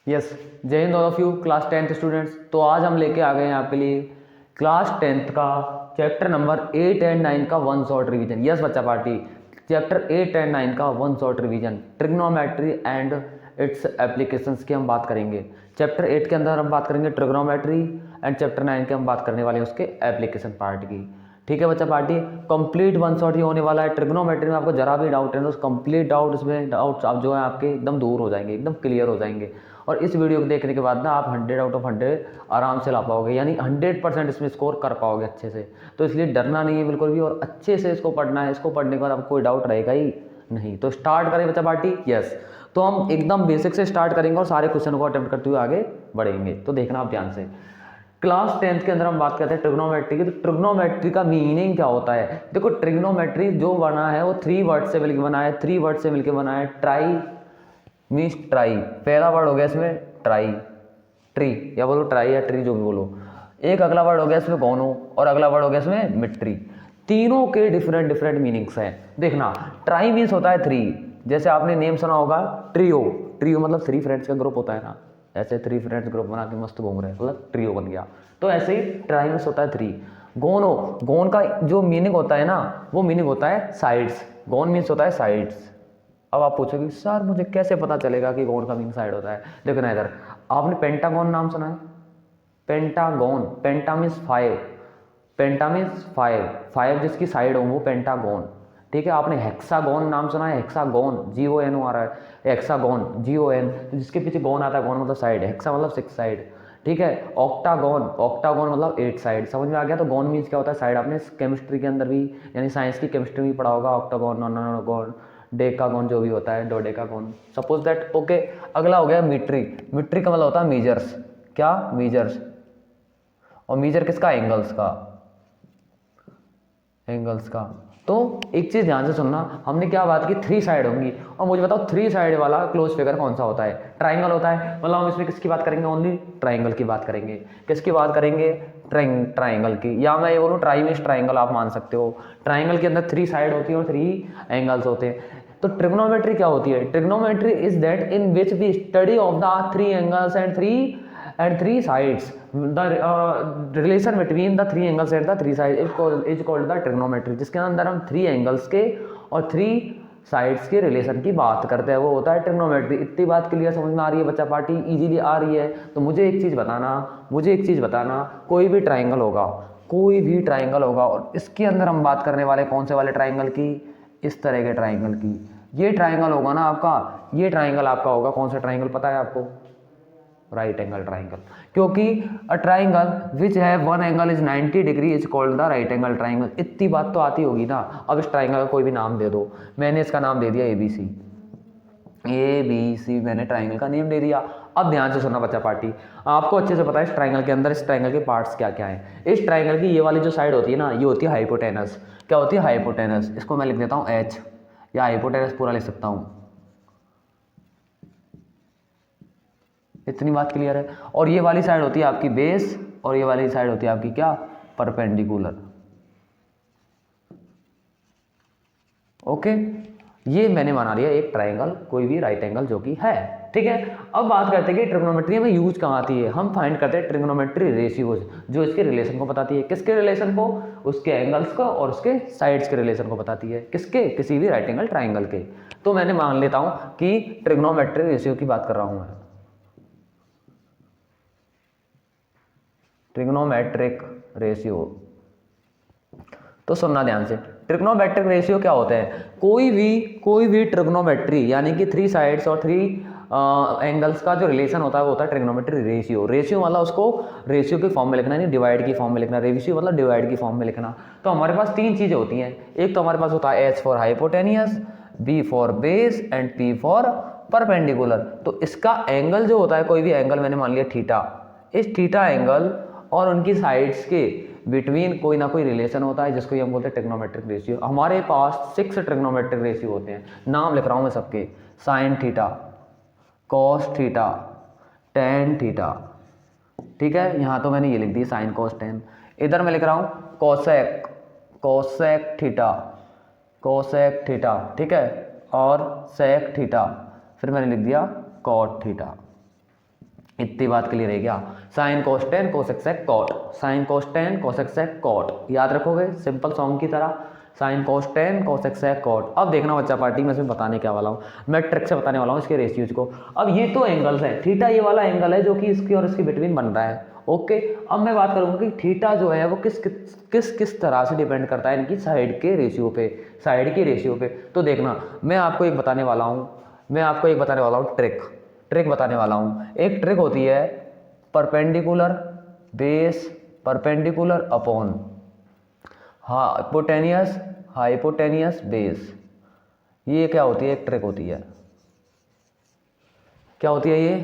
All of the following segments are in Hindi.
यस, जय Hind all of you class 10th students. तो आज हम लेके आ गए हैं आपके लिए क्लास 10th का चैप्टर नंबर 8 एंड 9 का वन शॉट रिवीजन। यस बच्चा पार्टी, चैप्टर 8 एंड 9 का one shot revision, trigonometry and it's applications की हम बात करेंगे। चैप्टर 8 के अंदर हम बात करेंगे ट्रिग्नोमेट्री एंड चैप्टर 9 के हम बात करने वाले हैं उसके एप्लीकेशन पार्ट की। ठीक है बच्चा पार्टी, कंप्लीट वन शॉट ही होने वाला है। ट्रिग्नोमेट्री में आपको जरा भी डाउट है तो कंप्लीट डाउट, इसमें डाउट्स आप जो है आपके एकदम दूर हो जाएंगे, एकदम क्लियर हो जाएंगे। और इस वीडियो को देखने के बाद ना आप 100 आउट ऑफ 100 आराम से ला पाओगे, यानी 100% इसमें स्कोर कर पाओगे अच्छे से। तो इसलिए डरना नहीं है बिल्कुल भी, और अच्छे से इसको पढ़ना है। इसको पढ़ने के बाद आपको कोई डाउट रहेगा ही नहीं। तो स्टार्ट करें बच्चा पार्टी। यस, तो हम एकदम बेसिक से स्टार्ट करेंगे और सारे क्वेश्चन को अटेम्प्ट करते हुए आगे बढ़ेंगे। तो देखना आप ध्यान से। क्लास 10th के अंदर हम बात करते हैं ट्रिग्नोमेट्री की। तो ट्रिग्नोमेट्री का मीनिंग क्या होता है? देखो, ट्रिग्नोमेट्री जो बना है वो 3 वर्ड से मिलकर बना है। 3 वर्ड से मिलकर बना है। ट्राई मीन्स ट्राई, पहला वर्ड हो गया इसमें ट्राई, ट्री, या बोलो ट्राई या ट्री जो भी बोलो। एक अगला वर्ड हो गया इसमें गोनो, और अगला वर्ड हो गया इसमें मिट्री। तीनों के डिफरेंट डिफरेंट मीनिंग्स हैं। देखना, ट्राई मीन्स होता है 3, जैसे आपने नेम सुना होगा ट्रियो। ट्रियो मतलब 3 फ्रेंड्स का ग्रुप होता है ना, ऐसे 3 फ्रेंड्स ग्रुप बना के मस्त घूम रहे हैं, मतलब ट्रियो बन गया। तो ऐसे ही ट्राई मीन्स होता है 3। गोनो, गोन का जो मीनिंग होता है ना, वो मीनिंग होता है साइड्स। गोन मीन्स होता है साइड्स। अब आप पूछोगे सर मुझे कैसे पता चलेगा कि गोन का मीनिंग साइड होता है? देखो ना इधर, आपने पेंटागोन नाम सुना है? पेंटागोन, पेंटा मीन्स 5, पेंटा मीन्स 5 जिसकी साइड हो वो पेंटागोन। ठीक है, आपने हेक्सागोन नाम सुना है? हेक्सागोन, GON आ रहा है, हेक्सागोन GON, जिसके पीछे गोन आता है, गोन मतलब साइड, हेक्सा मतलब 6 साइड। ठीक है, ऑक्टागोन, ऑक्टागोन मतलब 8 साइड। समझ में आ गया? तो गोन मीन्स क्या होता है? साइड। आपने केमिस्ट्री के अंदर भी, यानी साइंस की केमिस्ट्री में पढ़ा होगा, ऑक्टागोन, नॉनगोन, डेकागोन जो भी होता है, डोडेकागोन, सपोज दैट। ओके, अगला हो गया मीट्री। मीट्री का मतलब होता है मीजर्स। क्या? मीजर्स। और मीजर किसका? एंगल्स का, एंगल्स का। तो एक चीज ध्यान से सुनना, हमने क्या बात की? 3 साइड होंगी, और मुझे बताओ 3 साइड वाला क्लोज फिगर कौन सा होता है? ट्राइंगल होता है। मतलब हम इसमें किसकी बात करेंगे? ओनली ट्राइंगल की बात करेंगे। किसकी बात करेंगे? ट्राइंगल की, या मैं ये बोलूँ ट्राई मीन्स ट्राइंगल आप मान सकते हो। ट्राइंगल के अंदर 3 साइड होती है और 3 एंगल्स होते हैं। तो ट्रिग्नोमेट्री क्या होती है? Trigonometry is that in which we study of the 3 angles and 3 sides. The relation between the 3 angles and the 3 sides is called the trigonometry, जिसके अंदर हम 3 एंगल्स के और 3 साइड्स के रिलेशन की बात करते हैं, वो होता है ट्रिग्नोमेट्री। इतनी बात क्लियर समझ में आ रही है बच्चा पार्टी? इजीली आ रही है? तो मुझे एक चीज़ बताना, कोई भी ट्राइंगल होगा, कोई भी ट्राइंगल होगा, और इसके अंदर हम बात करने वाले कौन से वाले ट्राइंगल की? इस तरह के ट्राइंगल की। ये ट्राइंगल होगा ना आपका, ये ट्राइंगल आपका होगा कौन सा ट्राइंगल पता है आपको? Right angle triangle. क्योंकि अ ट्राइंगल विच है one angle is 90 degree is called the right angle triangle. इतनी बात तो आती होगी ना। अब इस ट्राइंगल का कोई भी नाम दे दो। मैंने इसका नाम दे दिया ABC, ABC मैंने ट्राइंगल का नेम दे दिया। अब ध्यान से सुनना बच्चा पार्टी, आपको अच्छे से पता है इस ट्राइंगल के अंदर, इस ट्राइंगल के पार्ट्स क्या क्या हैं। इस ट्राइंगल की ये वाली जो साइड होती है ना, ये होती है हाइपोटेनस। क्या होती है? हाइपोटेनस। इसको मैं लिख देता हूँ H, या हाइपोटेनस पूरा लिख सकता हूँ। इतनी बात क्लियर है? और ये वाली साइड होती है आपकी बेस, और ये वाली साइड होती है आपकी क्या? परपेंडिकुलर। ओके, ये मैंने बना लिया एक ट्राइंगल, कोई भी राइट एंगल जो कि है। ठीक है, अब बात करते हैं कि ट्रिग्नोमेट्री में यूज कहाँ आती है। हम फाइंड करते हैं ट्रिग्नोमेट्री रेशियोज, जो इसके रिलेशन को बताती है। किसके रिलेशन को? उसके एंगल्स को और उसके साइड्स के रिलेशन को बताती है। किसके? किसी भी राइट एंगल ट्राइंगल के। तो मैंने मान लेता हूँ कि ट्रिग्नोमेट्री रेशियो की बात कर रहा हूँ मैं, ट्रिग्नोमेट्रिक रेशियो। तो सुनना ध्यान से, ट्रिग्नोमेट्रिक रेशियो क्या होता है? कोई भी ट्रिग्नोमेट्री, यानी कि 3 साइड्स और 3 एंगल्स का जो रिलेशन होता है वो होता है ट्रिग्नोमेट्री रेशियो। रेशियो मतलब उसको रेशियो की फॉर्म में लिखना, नहीं डिवाइड की फॉर्म में लिखना। रेशियो मतलब डिवाइड की फॉर्म में लिखना। तो हमारे पास 3 चीजें होती हैं। एक तो हमारे पास होता है H for hypotenuse, B for base and P for perpendicular. तो इसका एंगल जो होता है, कोई भी एंगल मैंने मान लिया थीटा, इस थीटा एंगल और उनकी साइड्स के बिटवीन कोई ना कोई रिलेशन होता है, जिसको हम बोलते हैं ट्रिग्नोमेट्रिक रेशियो। हमारे पास 6 ट्रिग्नोमेट्रिक रेशियो होते हैं। नाम लिख रहा हूं मैं सबके, sign theta, cos theta, tan theta. ठीक है, यहां तो मैंने ये लिख दी साइन कॉस टेन। इधर मैं लिख रहा हूं cosec, cosec theta, cosec theta. ठीक है, और सेक थीटा। फिर मैंने लिख दिया कॉट थीटा। इतनी बात क्लियर है क्या? Sine cos tan cosec sec cot, sine cos tan cosec sec cot, याद रखोगे सिंपल सॉन्ग की तरह, sine cos tan cosec sec cot. अब देखना बच्चा पार्टी, मैं इसमें बताने क्या वाला हूँ, मैं ट्रिक से बताने वाला हूँ इसके रेशियोज को। अब ये तो एंगल्स है, थीटा ये वाला एंगल है जो कि इसकी और इसकी बिटवीन बन रहा है, ओके। अब मैं बात करूँगा कि थीटा जो है वो किस तरह से डिपेंड करता है इनकी साइड के रेशियो पे, साइड के रेशियो पे। तो देखना मैं आपको एक बताने वाला हूँ, ट्रिक बताने वाला हूँ। एक ट्रिक होती है perpendicular base perpendicular upon hypotenuse base. ये क्या होती है? एक ट्रिक होती है। क्या होती है? ये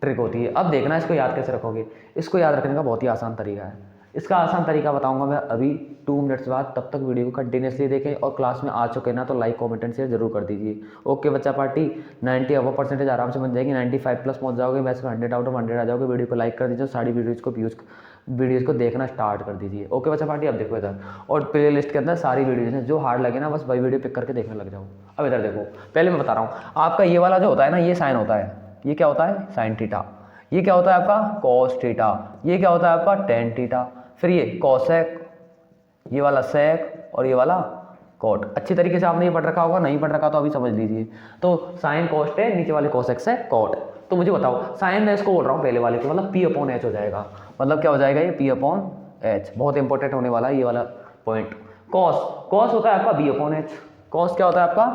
ट्रिक होती है। अब देखना इसको याद कैसे रखोगे। इसको याद रखने का बहुत ही आसान तरीका है। इसका आसान तरीका बताऊंगा मैं अभी 2 मिनट्स बाद। तब तक वीडियो को कंटिन्यूसली देखें और क्लास में आ चुके ना तो लाइक कमेंट एंड शेयर जरूर कर दीजिए। ओके बच्चा पार्टी, 90 अबव परसेंटेज आराम से बन जाएगी, 95 प्लस पहुंच जाओगे, वैसे 100 आउट ऑफ 100 आ जाओगे। वीडियो को लाइक कर दीजिए, सारी वीडियोज़ को देखना स्टार्ट कर दीजिए। ओके बच्चा पार्टी, अब देखो इधर, और प्ले लिस्ट के अंदर सारी वीडियोज़ हैं, जो हार्ड लगे ना बस वही वीडियो पिक करके देखने लग जाओ। अब इधर देखो, पहले मैं बता रहा हूँ आपका ये वाला जो होता है ना, ये साइन होता है, ये क्या होता है? Sine theta. ये क्या होता है आपका? Cos theta. ये क्या होता है आपका? Tan theta. फिर ये कॉसेक, ये वाला सेक और ये वाला कॉट। अच्छी तरीके से आपने ये पढ़ रखा होगा, नहीं पढ़ रखा तो अभी समझ लीजिए। तो साइन कॉस टेन, नीचे वाले कॉसेक सेक कॉट। तो मुझे बताओ, साइन मैं इसको बोल रहा हूँ पहले वाले को, मतलब पी अपॉन एच हो जाएगा। मतलब क्या हो जाएगा? ये पी अपॉन एच, बहुत इंपॉर्टेंट होने वाला है ये वाला पॉइंट। कॉस होता है आपका बी अपॉन एच। कॉस क्या होता है आपका?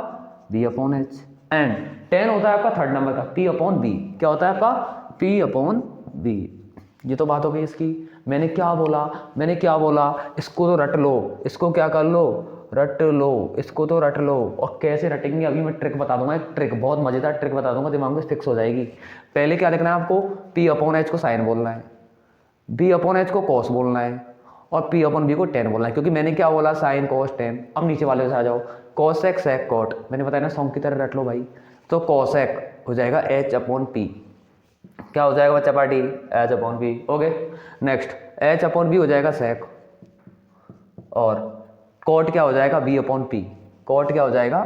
B upon H. And tan होता है आपका थर्ड नंबर का, पी अपॉन बी। क्या होता है आपका? P upon B. ये तो बात हो गई इसकी। मैंने क्या बोला? इसको तो रट लो, इसको क्या कर लो? रट लो, इसको तो रट लो। और कैसे रटेंगे अभी मैं ट्रिक बता दूंगा, एक ट्रिक, बहुत मजेदार ट्रिक बता दूंगा, दिमाग में फिक्स हो जाएगी। पहले क्या देखना है आपको? पी अपॉन एच को साइन बोलना है, बी अपॉन एच को कॉस बोलना है, और पी अपॉन बी को टेन बोलना है। क्योंकि मैंने क्या बोला? Sign cos ten. अब नीचे वाले से आ जाओ, कॉसेक सेक कॉट, मैंने बताया ना सॉन्ग की तरह रट लो भाई। तो कॉसेक हो जाएगा एच अपॉन पी। क्या हो जाएगा बच्चा party? H upon P. Okay, next H upon B हो जाएगा सेक, और कॉट क्या हो जाएगा? B upon P. कॉट क्या हो जाएगा?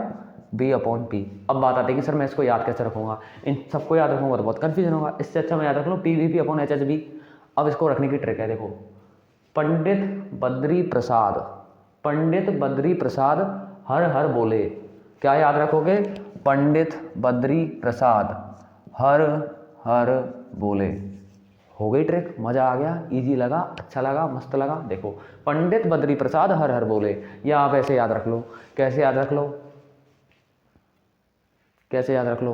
B upon P. अब बात आती है कि सर मैं इसको याद कैसे रखूंगा, इन सबको याद रखूंगा तो बहुत कन्फ्यूजन होगा। इससे अच्छा मैं याद रख लूँ P V P upon H H B. अब इसको रखने की ट्रिक है, देखो, पंडित बद्री प्रसाद हर हर बोले। क्या याद रखोगे? पंडित बद्री प्रसाद हर हर बोले। हो गई ट्रिक? मजा आ गया? इजी लगा? अच्छा लगा? मस्त लगा? देखो, पंडित बद्री प्रसाद हर हर बोले, या आप ऐसे याद रख लो। कैसे याद रख लो?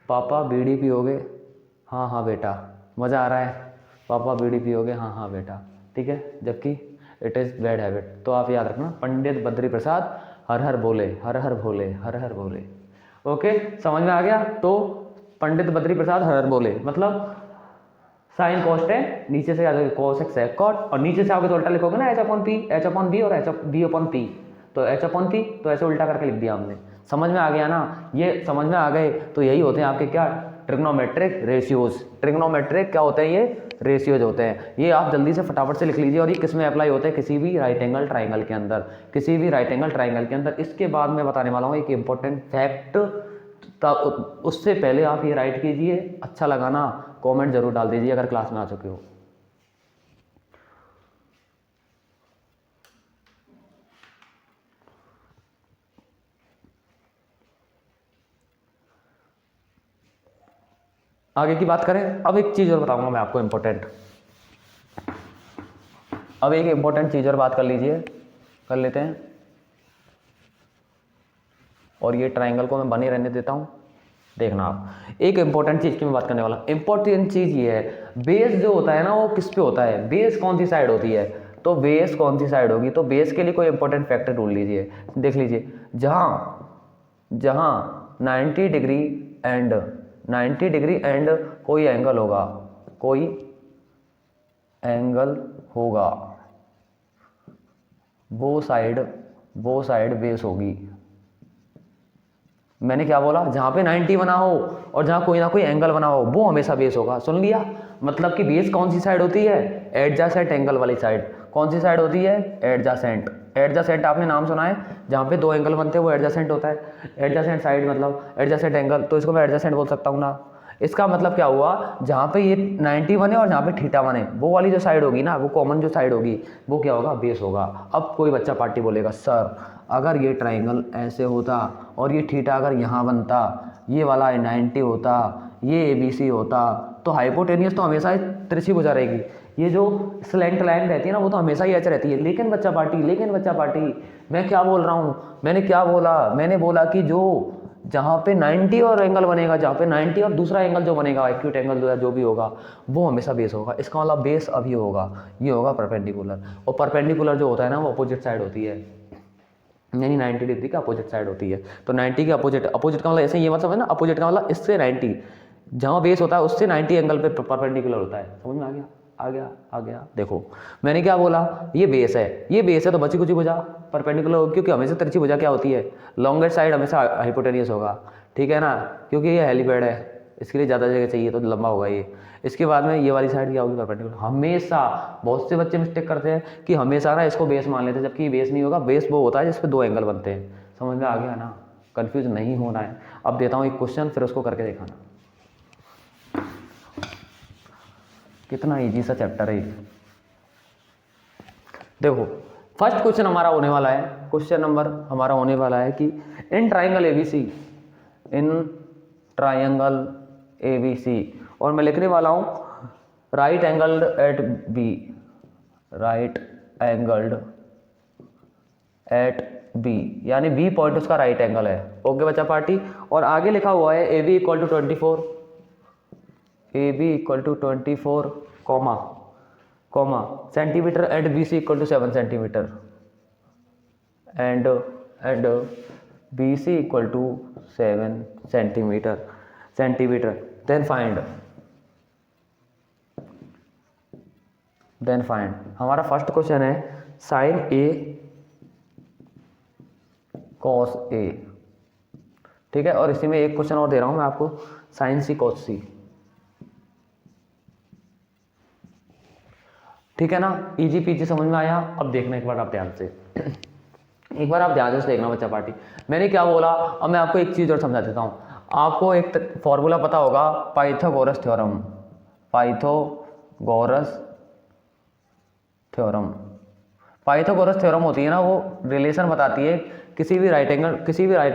पापा बीड़ी पियोगे? हाँ हाँ बेटा। मज़ा आ रहा है? पापा बीड़ी पियोगे? हाँ हाँ बेटा। ठीक है, जबकि इट इज़ बैड हैबिट। तो आप याद रखना, पंडित बद्री प्रसाद हर हर बोले, हर हर भोले, हर हर भोले। ओके, समझ में आ गया? तो पंडित बद्री प्रसाद हर हर बोले मतलब साइन कॉस्ट है, नीचे से आ जाएगा कॉसेक सेक कॉट, और नीचे से आओगे तो उल्टा लिखोगे ना, एच अपॉन बी और एच बी अपॉन पी। तो एच अपॉन पी, तो ऐसे उल्टा करके लिख दिया हमने। समझ में आ गया ना? ये समझ में आ गए तो यही होते हैं आपके क्या? Trigonometric ratios. ट्रिग्नोमेट्रिक क्या होते हैं? ये रेशियोज होते हैं। ये आप जल्दी से फटाफट से लिख लीजिए। और ये किस में अप्लाई होते हैं? किसी भी राइट एंगल ट्राइंगल के अंदर, इसके बाद मैं बताने वाला हूँ एक इंपॉर्टेंट फैक्ट। उससे पहले आप ये राइट कीजिए, अच्छा लगा ना कमेंट जरूर डाल दीजिए अगर क्लास में आ चुके हो। आगे की बात करें, अब एक चीज और बताऊंगा मैं आपको इंपॉर्टेंट। अब एक इंपॉर्टेंट चीज और बात कर लेते हैं, और ये ट्राइंगल को मैं बने रहने देता हूं। देखना आप, एक इंपॉर्टेंट चीज की मैं बात करने वाला हूं। इंपॉर्टेंट चीज ये है, बेस जो होता है ना वो किस पे होता है? बेस कौन सी साइड होती है? तो बेस कौन सी साइड होगी? तो बेस के लिए कोई इंपॉर्टेंट फैक्टर ढूंढ लीजिए। देख लीजिए, जहां 90 डिग्री एंड कोई एंगल होगा, वो साइड बेस होगी। मैंने क्या बोला? जहां पे 90 बना हो और जहां कोई ना कोई एंगल बना हो वो हमेशा बेस होगा। सुन लिया? मतलब कि बेस कौन सी साइड होती है? एडजासेंट एंगल वाली साइड। कौन सी साइड होती है? एडजासेंट आपने नाम सुना है? जहां पे दो एंगल बनते हैं वो एडजासेंट होता है। एडजासेंट साइड मतलब एडजासेंट एंगल, तो इसको मैं एडजासेंट बोल सकता हूँ ना। इसका मतलब क्या हुआ, जहाँ पे ये 90 बने और जहाँ पे थीटा बने, वो वाली जो साइड होगी ना, वो कॉमन जो साइड होगी, वो क्या होगा, बेस होगा। अब कोई बच्चा पार्टी बोलेगा सर अगर ये ट्राइंगल ऐसे होता और ये थीटा अगर यहाँ बनता, ये वाला 90 होता, ये ABC होता, तो हाइपोटेनियस तो हमेशा तिरछी भुजा रहेगी, ये जो स्लैंट लाइन रहती है ना वो तो हमेशा ही एच रहती है। लेकिन बच्चा पार्टी मैं क्या बोल रहा हूँ, मैंने क्या बोला, मैंने बोला कि जो जहाँ पे 90 और एंगल बनेगा, जहाँ पे 90 और दूसरा एंगल जो बनेगा, एक्यूट एंगल जो भी होगा, वो हमेशा बेस होगा। इसका मतलब बेस अभी होगा, ये होगा परपेंडिकुलर। और परपेंडिकुलर जो होता है ना वो अपोजिट साइड होती है, यानी 90 डिग्री का अपोजिट साइड होती है। तो 90 के अपोजिट का मतलब ऐसे ये मतलब है ना, अपोजिट का मतलब इससे 90, जहाँ बेस होता है उससे 90 एंगल पे परपेंडिकुलर होता है। समझ में आ गया। देखो मैंने क्या बोला, ये बेस है तो बची कुछ भुजा परपेंडिकुलर होगी, क्योंकि हमेशा तिरछी भुजा क्या होती है, लॉन्गेस्ट साइड हमेशा हाइपोटेनियस होगा, ठीक है ना, क्योंकि ये हेलीपैड है, इसके लिए ज़्यादा जगह चाहिए तो लंबा होगा ये। इसके बाद में ये वाली साइड क्या होगी, परपेंडिकुलर। हमेशा बहुत से बच्चे मिस्टेक करते हैं कि हमेशा ना इसको बेस मान लेते हैं, जबकि बेस नहीं होगा। बेस वो होता है जिस पे दो एंगल बनते हैं। समझ में आ गया ना, कंफ्यूज नहीं होना है। अब देता हूँ एक क्वेश्चन, फिर उसको करके दिखाना। कितना इजी सा चैप्टर है। देखो फर्स्ट क्वेश्चन हमारा होने वाला है, क्वेश्चन नंबर हमारा होने वाला है कि इन ट्राइंगल ABC, और मैं लिखने वाला हूँ राइट एंगल्ड एट बी, यानी बी पॉइंट उसका राइट एंगल है। ओके बच्चा पार्टी। और आगे लिखा हुआ है AB = 24 comma centimetre and BC = 7 centimetre and BC = 7 centimetre. Then find हमारा फर्स्ट क्वेश्चन है साइन A कॉस A, ठीक है। और इसी में एक क्वेश्चन और दे रहा हूं मैं आपको, साइन C कॉस C, ठीक है ना। इजी पीजी समझ में आया। अब देखना एक बार आप ध्यान से देखना बच्चा पार्टी। मैंने क्या बोला, अब मैं आपको एक चीज़ और समझा देता हूँ। आपको एक फॉर्मूला पता होगा, पाइथागोरस थ्योरम होती है ना, वो रिलेशन बताती है किसी भी राइट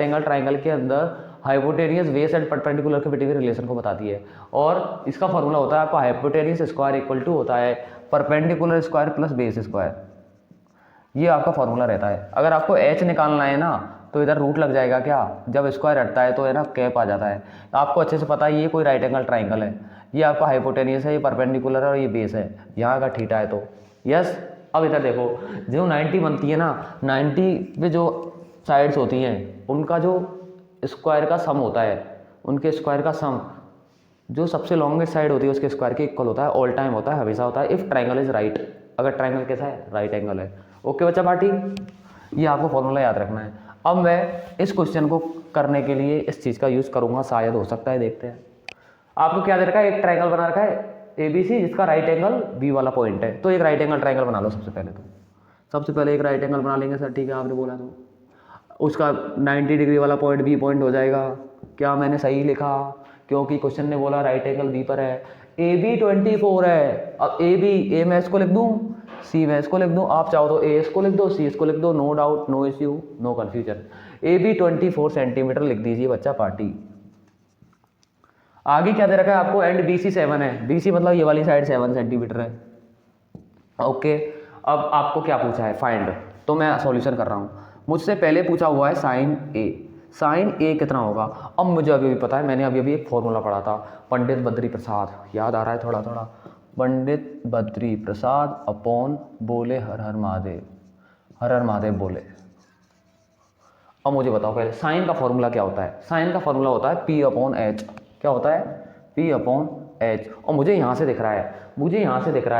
एंगल ट्राइंगल के अंदर हाइपोटेनियस बेस एंड परपेंडिकुलर के बिटवीन रिलेशन को बताती है। और इसका फॉर्मूला होता है आपका हाइपोटेनियस स्क्वायर इक्वल टू होता है perpendicular square plus base square. ये आपका फॉर्मूला रहता है। अगर आपको h निकालना है ना तो इधर रूट लग जाएगा, क्या जब स्क्वायर हटता है तो है ना कैप आ जाता है। तो आपको अच्छे से पता है ये कोई राइट एंगल ट्राइंगल है, ये आपका हाइपोटेनियस है, ये परपेंडिकुलर है और ये बेस है, यहाँ का थीटा है तो यस। अब इधर देखो जो 90 बनती है ना, 90 पे जो साइड्स होती हैं उनका जो स्क्वायर का सम होता है, उनके स्क्वायर का सम जो सबसे लॉन्गेस्ट साइड होती है उसके स्क्वायर के इक्वल होता है, ऑल टाइम होता है, हमेशा होता है, इफ ट्राइंगल इज राइट। अगर ट्राइंगल कैसा है, राइट एंगल है। ओके बच्चा पार्टी, ये आपको फॉर्मूला याद रखना है। अब मैं इस क्वेश्चन को करने के लिए इस चीज़ का यूज़ करूँगा, शायद हो सकता है, देखते हैं। आपको क्या दे रखा है, एक ट्राइंगल बना रखा है ABC जिसका राइट एंगल B वाला पॉइंट है। तो एक राइट एंगल ट्राइंगल बना लो सबसे पहले एक राइट एंगल बना लेंगे सर, ठीक है आपने बोला तो। उसका 90 डिग्री वाला पॉइंट B पॉइंट हो जाएगा। क्या मैंने सही लिखा, क्योंकि क्वेश्चन ने बोला राइट एंगल B पर है। AB 24 है। अब A मैं इसको लिख दूँ, C मैं इसको लिख दूँ, आप चाहो तो A इसको लिख दो, C इसको लिख दो, no doubt, no issue, no confusion. AB 24 centimetre लिख दीजिए बच्चा पार्टी। आगे क्या दे रखा है आपको, एंड BC 7 है। BC मतलब ये वाली साइड 7 सेंटीमीटर है। ओके, अब आपको क्या पूछा है, फाइंड। तो मैं सॉल्यूशन कर रहा हूँ। मुझसे पहले पूछा हुआ है साइन A कितना होगा। अब मुझे अभी पता है, मैंने अभी एक फॉर्मूला पढ़ा था, पंडित बद्री प्रसाद, याद आ रहा है थोड़ा थोड़ा, पंडित बद्री प्रसाद अपॉन बोले हर हर महादेव बोले। अब मुझे बताओ पहले साइन का फॉर्मूला क्या होता है। साइन का फॉर्मूला होता है P/H। क्या होता है, P/H। और मुझे यहाँ से दिख रहा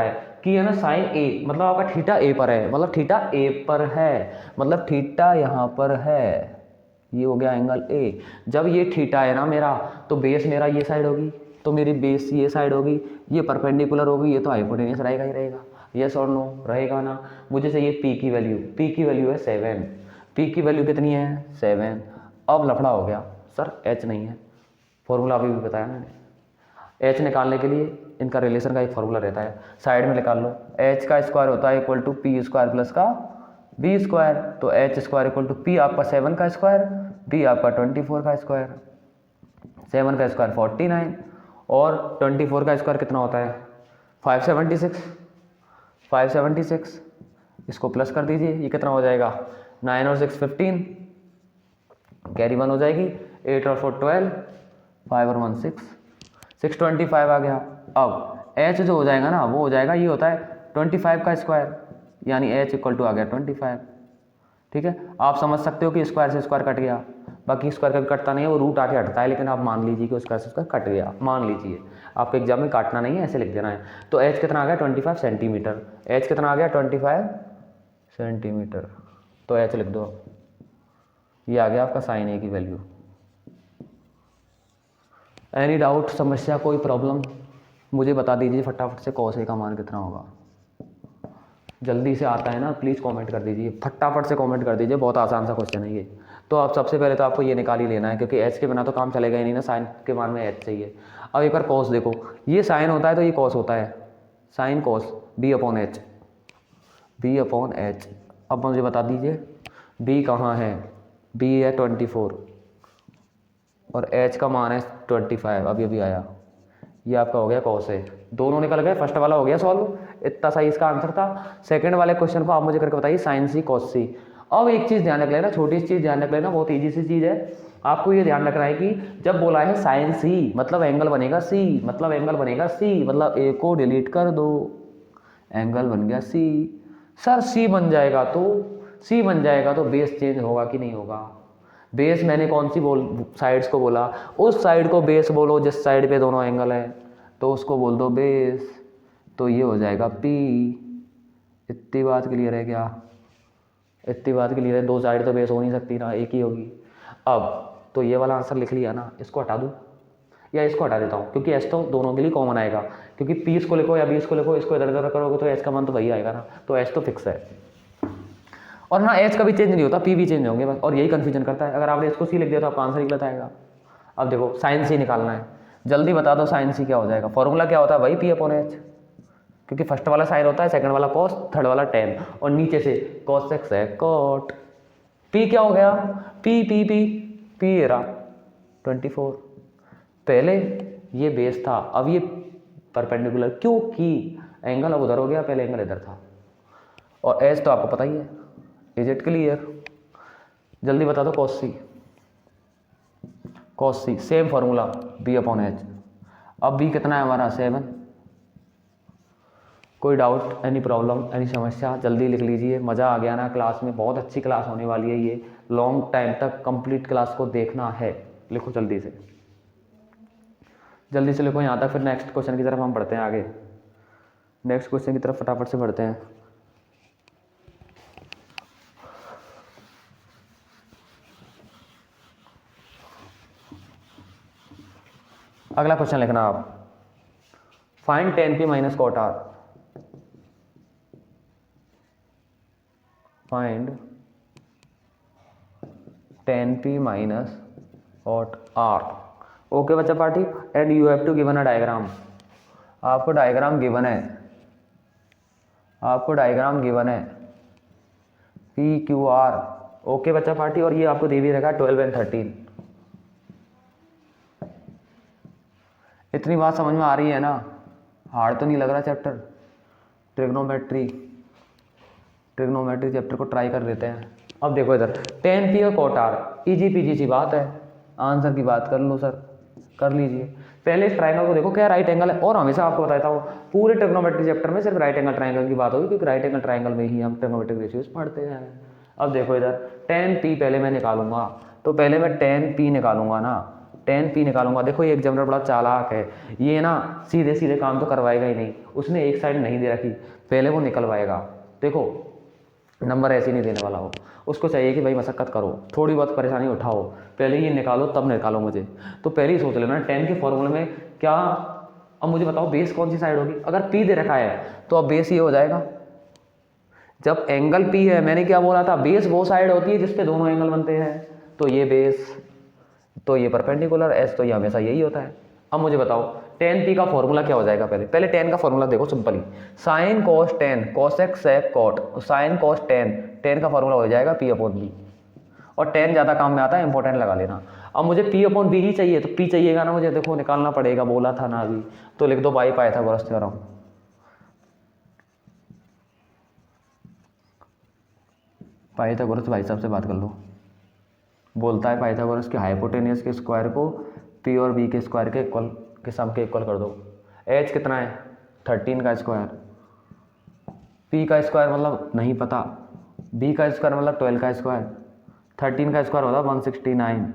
है कि है ना साइन A मतलब आपका थीटा A पर है, मतलब थीटा A पर है, मतलब थीटा यहाँ पर है, ये हो गया एंगल A। जब ये थीटा है ना मेरा, तो बेस मेरा ये साइड होगी, तो मेरी बेस ये साइड होगी, ये परपेंडिकुलर होगी, ये तो हाइपोटेनियस रहेगा ही रहेगा। यस और नो, रहेगा ना। मुझे चाहिए P की वैल्यू है 7। P की वैल्यू कितनी है, 7। अब लफड़ा हो गया सर, H नहीं है, फॉर्मूला अभी भी बताया मैंने। एच निकालने के लिए इनका रिलेशन का एक फॉर्मूला रहता है, साइड में निकाल लो। एच का स्क्वायर होता है equal to P square plus का बी स्क्वायर, तो H square equal to P आपका 7 का स्क्वायर, बी आपका 24 का स्क्वायर। 7 का स्क्वायर 49 और 24 का स्क्वायर कितना होता है 576। 576 इसको प्लस कर दीजिए, ये कितना हो जाएगा 9 और 6 15, कैरी 1 हो जाएगी, 8 और 4 12, 5 और 1 6, 625 आ गया। अब h जो हो जाएगा ना वो हो जाएगा, ये होता है 25 का स्क्वायर, यानी h इक्वल टू आ गया 25। ठीक है, आप समझ सकते हो कि स्क्वायर से स्क्वायर कट गया, बाकी स्क्वायर कभी कटता नहीं है, वो रूट आके हटता है, लेकिन आप मान लीजिए कि स्क्वायर से स्क्वायर कट गया, मान लीजिए, आपके एग्जाम में काटना नहीं है, ऐसे लिख देना है। तो h कितना आ गया 25 सेंटीमीटर, h कितना आ गया 25 सेंटीमीटर, तो h लिख दो, ये आ गया आपका साइन ए की वैल्यू। एनी डाउट, समस्या, कोई प्रॉब्लम, मुझे बता दीजिए फटाफट से कॉस ए का मान कितना होगा। जल्दी से आता है ना, प्लीज़ कमेंट कर दीजिए, फटाफट से कमेंट कर दीजिए, बहुत आसान सा क्वेश्चन है ये। तो आप सबसे पहले तो आपको ये निकाल ही लेना है, क्योंकि एच के बिना तो काम चलेगा ही नहीं ना, साइन के मान में एच चाहिए। अब एक बार कॉस देखो, ये साइन होता है तो ये कॉस होता है, sine cos B upon H, B upon H. अब मुझे बता दीजिए बी कहाँ है, बी है 24 और एच का मान है 25, अभी अभी आया, ये आपका हो गया कॉस ए। दोनों निकल गए, फर्स्ट वाला हो गया सॉल्व, इतना सही इसका आंसर था। सेकंड वाले क्वेश्चन को आप मुझे करके बताइए साइन सी कॉस सी। अब एक चीज़ ध्यान रख लेना, छोटी सी चीज़ ध्यान रख लेना, बहुत ईजी सी चीज़ है, आपको ये ध्यान रखना है कि जब बोला है साइन सी मतलब एंगल बनेगा सी, मतलब एंगल बनेगा सी, मतलब ए को डिलीट कर दो, एंगल बन गया सी। सर सी बन जाएगा तो, सी बन जाएगा तो बेस चेंज होगा कि नहीं होगा। बेस मैंने कौन सी साइड्स को बोला, उस साइड को बेस बोलो जिस साइड पे दोनों एंगल है, तो उसको बोल दो बेस, तो ये हो जाएगा पी। इतनी बात क्लियर है क्या, इतनी बात क्लियर है, दो साइड तो बेस हो नहीं सकती ना, एक ही होगी। अब तो ये वाला आंसर लिख लिया ना, इसको हटा दूँ या इसको हटा देता हूँ, क्योंकि एस तो दोनों के लिए कॉमन आएगा, क्योंकि पी इसको लिखो या बी इसको लिखो, इसको इधर उधर करोगे तो एस का मान तो वही आएगा ना, तो एस तो फिक्स है। और ना एच कभी चेंज नहीं होता, पी भी चेंज होंगे बस, और यही कंफ्यूजन करता है। अगर आपने इसको सी लिख दिया तो आपका आंसर निकलता आएगा। अब देखो साइन सी निकालना है, जल्दी बता दो साइन सी क्या हो जाएगा। फॉर्मूला क्या होता है भाई, पी अपॉन एच, क्योंकि फर्स्ट वाला साइन होता है, सेकंड वाला कॉस, थर्ड वाला टेन, और नीचे से कॉस एक्स है कॉट। पी क्या हो गया, पी पी पी पी ये रहा 24, पहले ये बेस था, अब ये परपेंडिकुलर, क्योंकि एंगल अब उधर हो गया, पहले एंगल इधर था। और एच तो आपको पता ही है, इज इट क्लियर। जल्दी बता दो cos C, cos C same formula B upon H. अब बी कितना है हमारा 7। कोई डाउट, एनी प्रॉब्लम, एनी समस्या, जल्दी लिख लीजिए। मज़ा आ गया ना क्लास में, बहुत अच्छी क्लास होने वाली है ये, लॉन्ग टाइम तक कंप्लीट क्लास को देखना है। लिखो जल्दी से, जल्दी से लिखो यहाँ तक, फिर नेक्स्ट क्वेश्चन की तरफ हम बढ़ते हैं आगे। नेक्स्ट क्वेश्चन की तरफ फटाफट से बढ़ते हैं। अगला क्वेश्चन लिखना आप, find tan p minus cot r, find tan p minus cot r। Okay बच्चा party, and you have to given a diagram. आपको डायग्राम गिवन है, आपको डायग्राम गिवन है पी क्यू आर। ओके बच्चा पार्टी, और ये आपको दे भी रहेगा 12 एंड 13। इतनी बात समझ में आ रही है ना, हार्ड तो नहीं लग रहा चैप्टर। ट्रिग्नोमेट्री, ट्रिग्नोमेट्री चैप्टर को ट्राई कर लेते हैं। अब देखो इधर tan p और cot r, इजी पीजी सी बात है, आंसर की बात कर लो सर, कर लीजिए। पहले इस ट्राइंगल को देखो, क्या राइट एंगल है, और हमेशा आपको बताता हूँ पूरे ट्रिग्नोमेट्री चैप्टर में सिर्फ राइट एंगल ट्राइंगल की बात होगी, क्योंकि राइट एंगल ट्राइंगल में ही हम ट्रिग्नोमेट्रिक रेशियोज पढ़ते हैं। अब देखो इधर tan p पहले मैं निकालूंगा, तो पहले मैं tan p निकालूंगा ना, tan p निकालूंगा। देखो ये एग्जामिनर बड़ा चालाक है, ये ना सीधे सीधे काम तो करवाएगा ही नहीं, उसने एक साइड नहीं दे रखी, पहले वो निकलवाएगा। देखो नंबर ऐसे नहीं देने वाला हो, उसको चाहिए कि भाई मशक्कत करो, थोड़ी बहुत परेशानी उठाओ, पहले ये निकालो तब निकालो मुझे। तो पहले ही सोच लेना tan के फॉर्मूले में क्या। अब मुझे बताओ बेस कौन सी साइड होगी, अगर p दे रखा है तो अब बेस ये हो जाएगा। जब एंगल p है, मैंने क्या बोला था, बेस वो साइड होती है जिसपे दोनों एंगल बनते हैं, तो ये बेस, तो ये परपेंडिकुलर, एस तो ये हमेशा यही होता है, अब मुझे बताओ टेन पी का फॉर्मूला क्या हो जाएगा। पहले टेन का फॉर्मूला देखो, सिंपल ही sine cos tan cosec sec cot, sine cos tan, tan का फॉर्मूला हो जाएगा पी अपॉन बी, और टेन ज़्यादा काम में आता है, इंपॉर्टेंट लगा लेना। अब मुझे पी अपॉन बी ही चाहिए, तो पी चाहिएगा ना मुझे, देखो निकालना पड़ेगा, बोला था ना अभी, तो लिख दो बाई पाइथागोरस थ्योरम। पाइथागोरस भाई साहब से बात कर लो, बोलता है पाइथागोरस के हाइपोटेनियस के स्क्वायर को पी और बी के स्क्वायर के इक्वल के सम के इक्वल कर दो। एच कितना है 13 का स्क्वायर, पी का स्क्वायर मतलब नहीं पता, बी का स्क्वायर मतलब 12 का स्क्वायर, 13 का स्क्वायर होता 169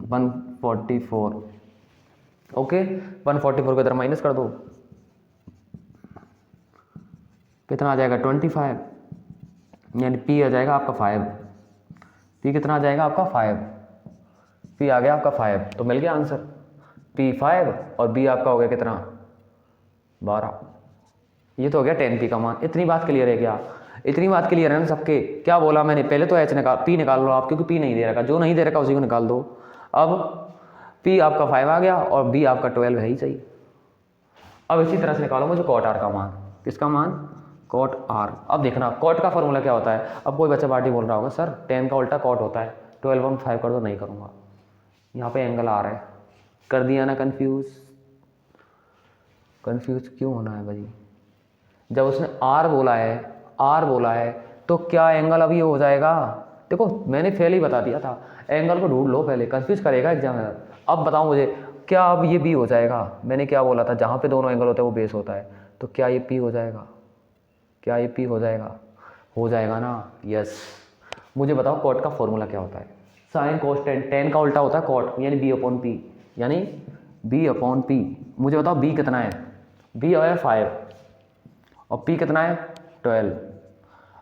144। ओके 144 को इधर माइनस कर दो, कितना आ जाएगा 25, यानी पी आ जाएगा आपका 5, पी कितना आ जाएगा आपका 5, पी आ गया आपका 5, तो मिल गया आंसर पी 5 और बी आपका हो गया कितना 12। ये तो हो गया 10 पी का मान। इतनी बात क्लियर है क्या? इतनी बात क्लियर है ना सबके? क्या बोला मैंने? पहले तो एच निकाल, पी निकाल लो आप, क्योंकि पी नहीं दे रखा, जो नहीं दे रखा उसी को निकाल दो। अब पी आपका 5 आ गया और बी आपका 12 है ही सही। अब इसी तरह से निकालो मुझे कॉट आर का मान। किसका मान? Cot R. अब देखना कॉट का फॉर्मूला क्या होता है। अब कोई बच्चा पार्टी बोल रहा होगा सर 10 का उल्टा कॉट होता है, 12 और 5 कर दो। नहीं करूँगा, यहाँ पे एंगल आ रहा है, कर दिया ना कंफ्यूज। कंफ्यूज क्यों होना है भाई? जब उसने आर बोला है तो क्या एंगल अब ये हो जाएगा? देखो मैंने पहले ही बता दिया था, एंगल को ढूंढ लो पहले, कंफ्यूज करेगा एग्जामिनर। अब बताओ मुझे, क्या अब ये बी हो जाएगा? मैंने क्या बोला था, जहाँ पे दोनों एंगल होते हैं वो बेस होता है, तो क्या ये पी हो जाएगा? क्या ये पी हो जाएगा? हो जाएगा ना, यस। मुझे बताओ कॉट का फॉर्मूला क्या होता है? साइन कोस टेन, टेन का उल्टा होता है कॉट, यानी बी अपॉन पी, यानी बी अपॉन पी। मुझे बताओ बी कितना है? बी है 5 और पी कितना है 12।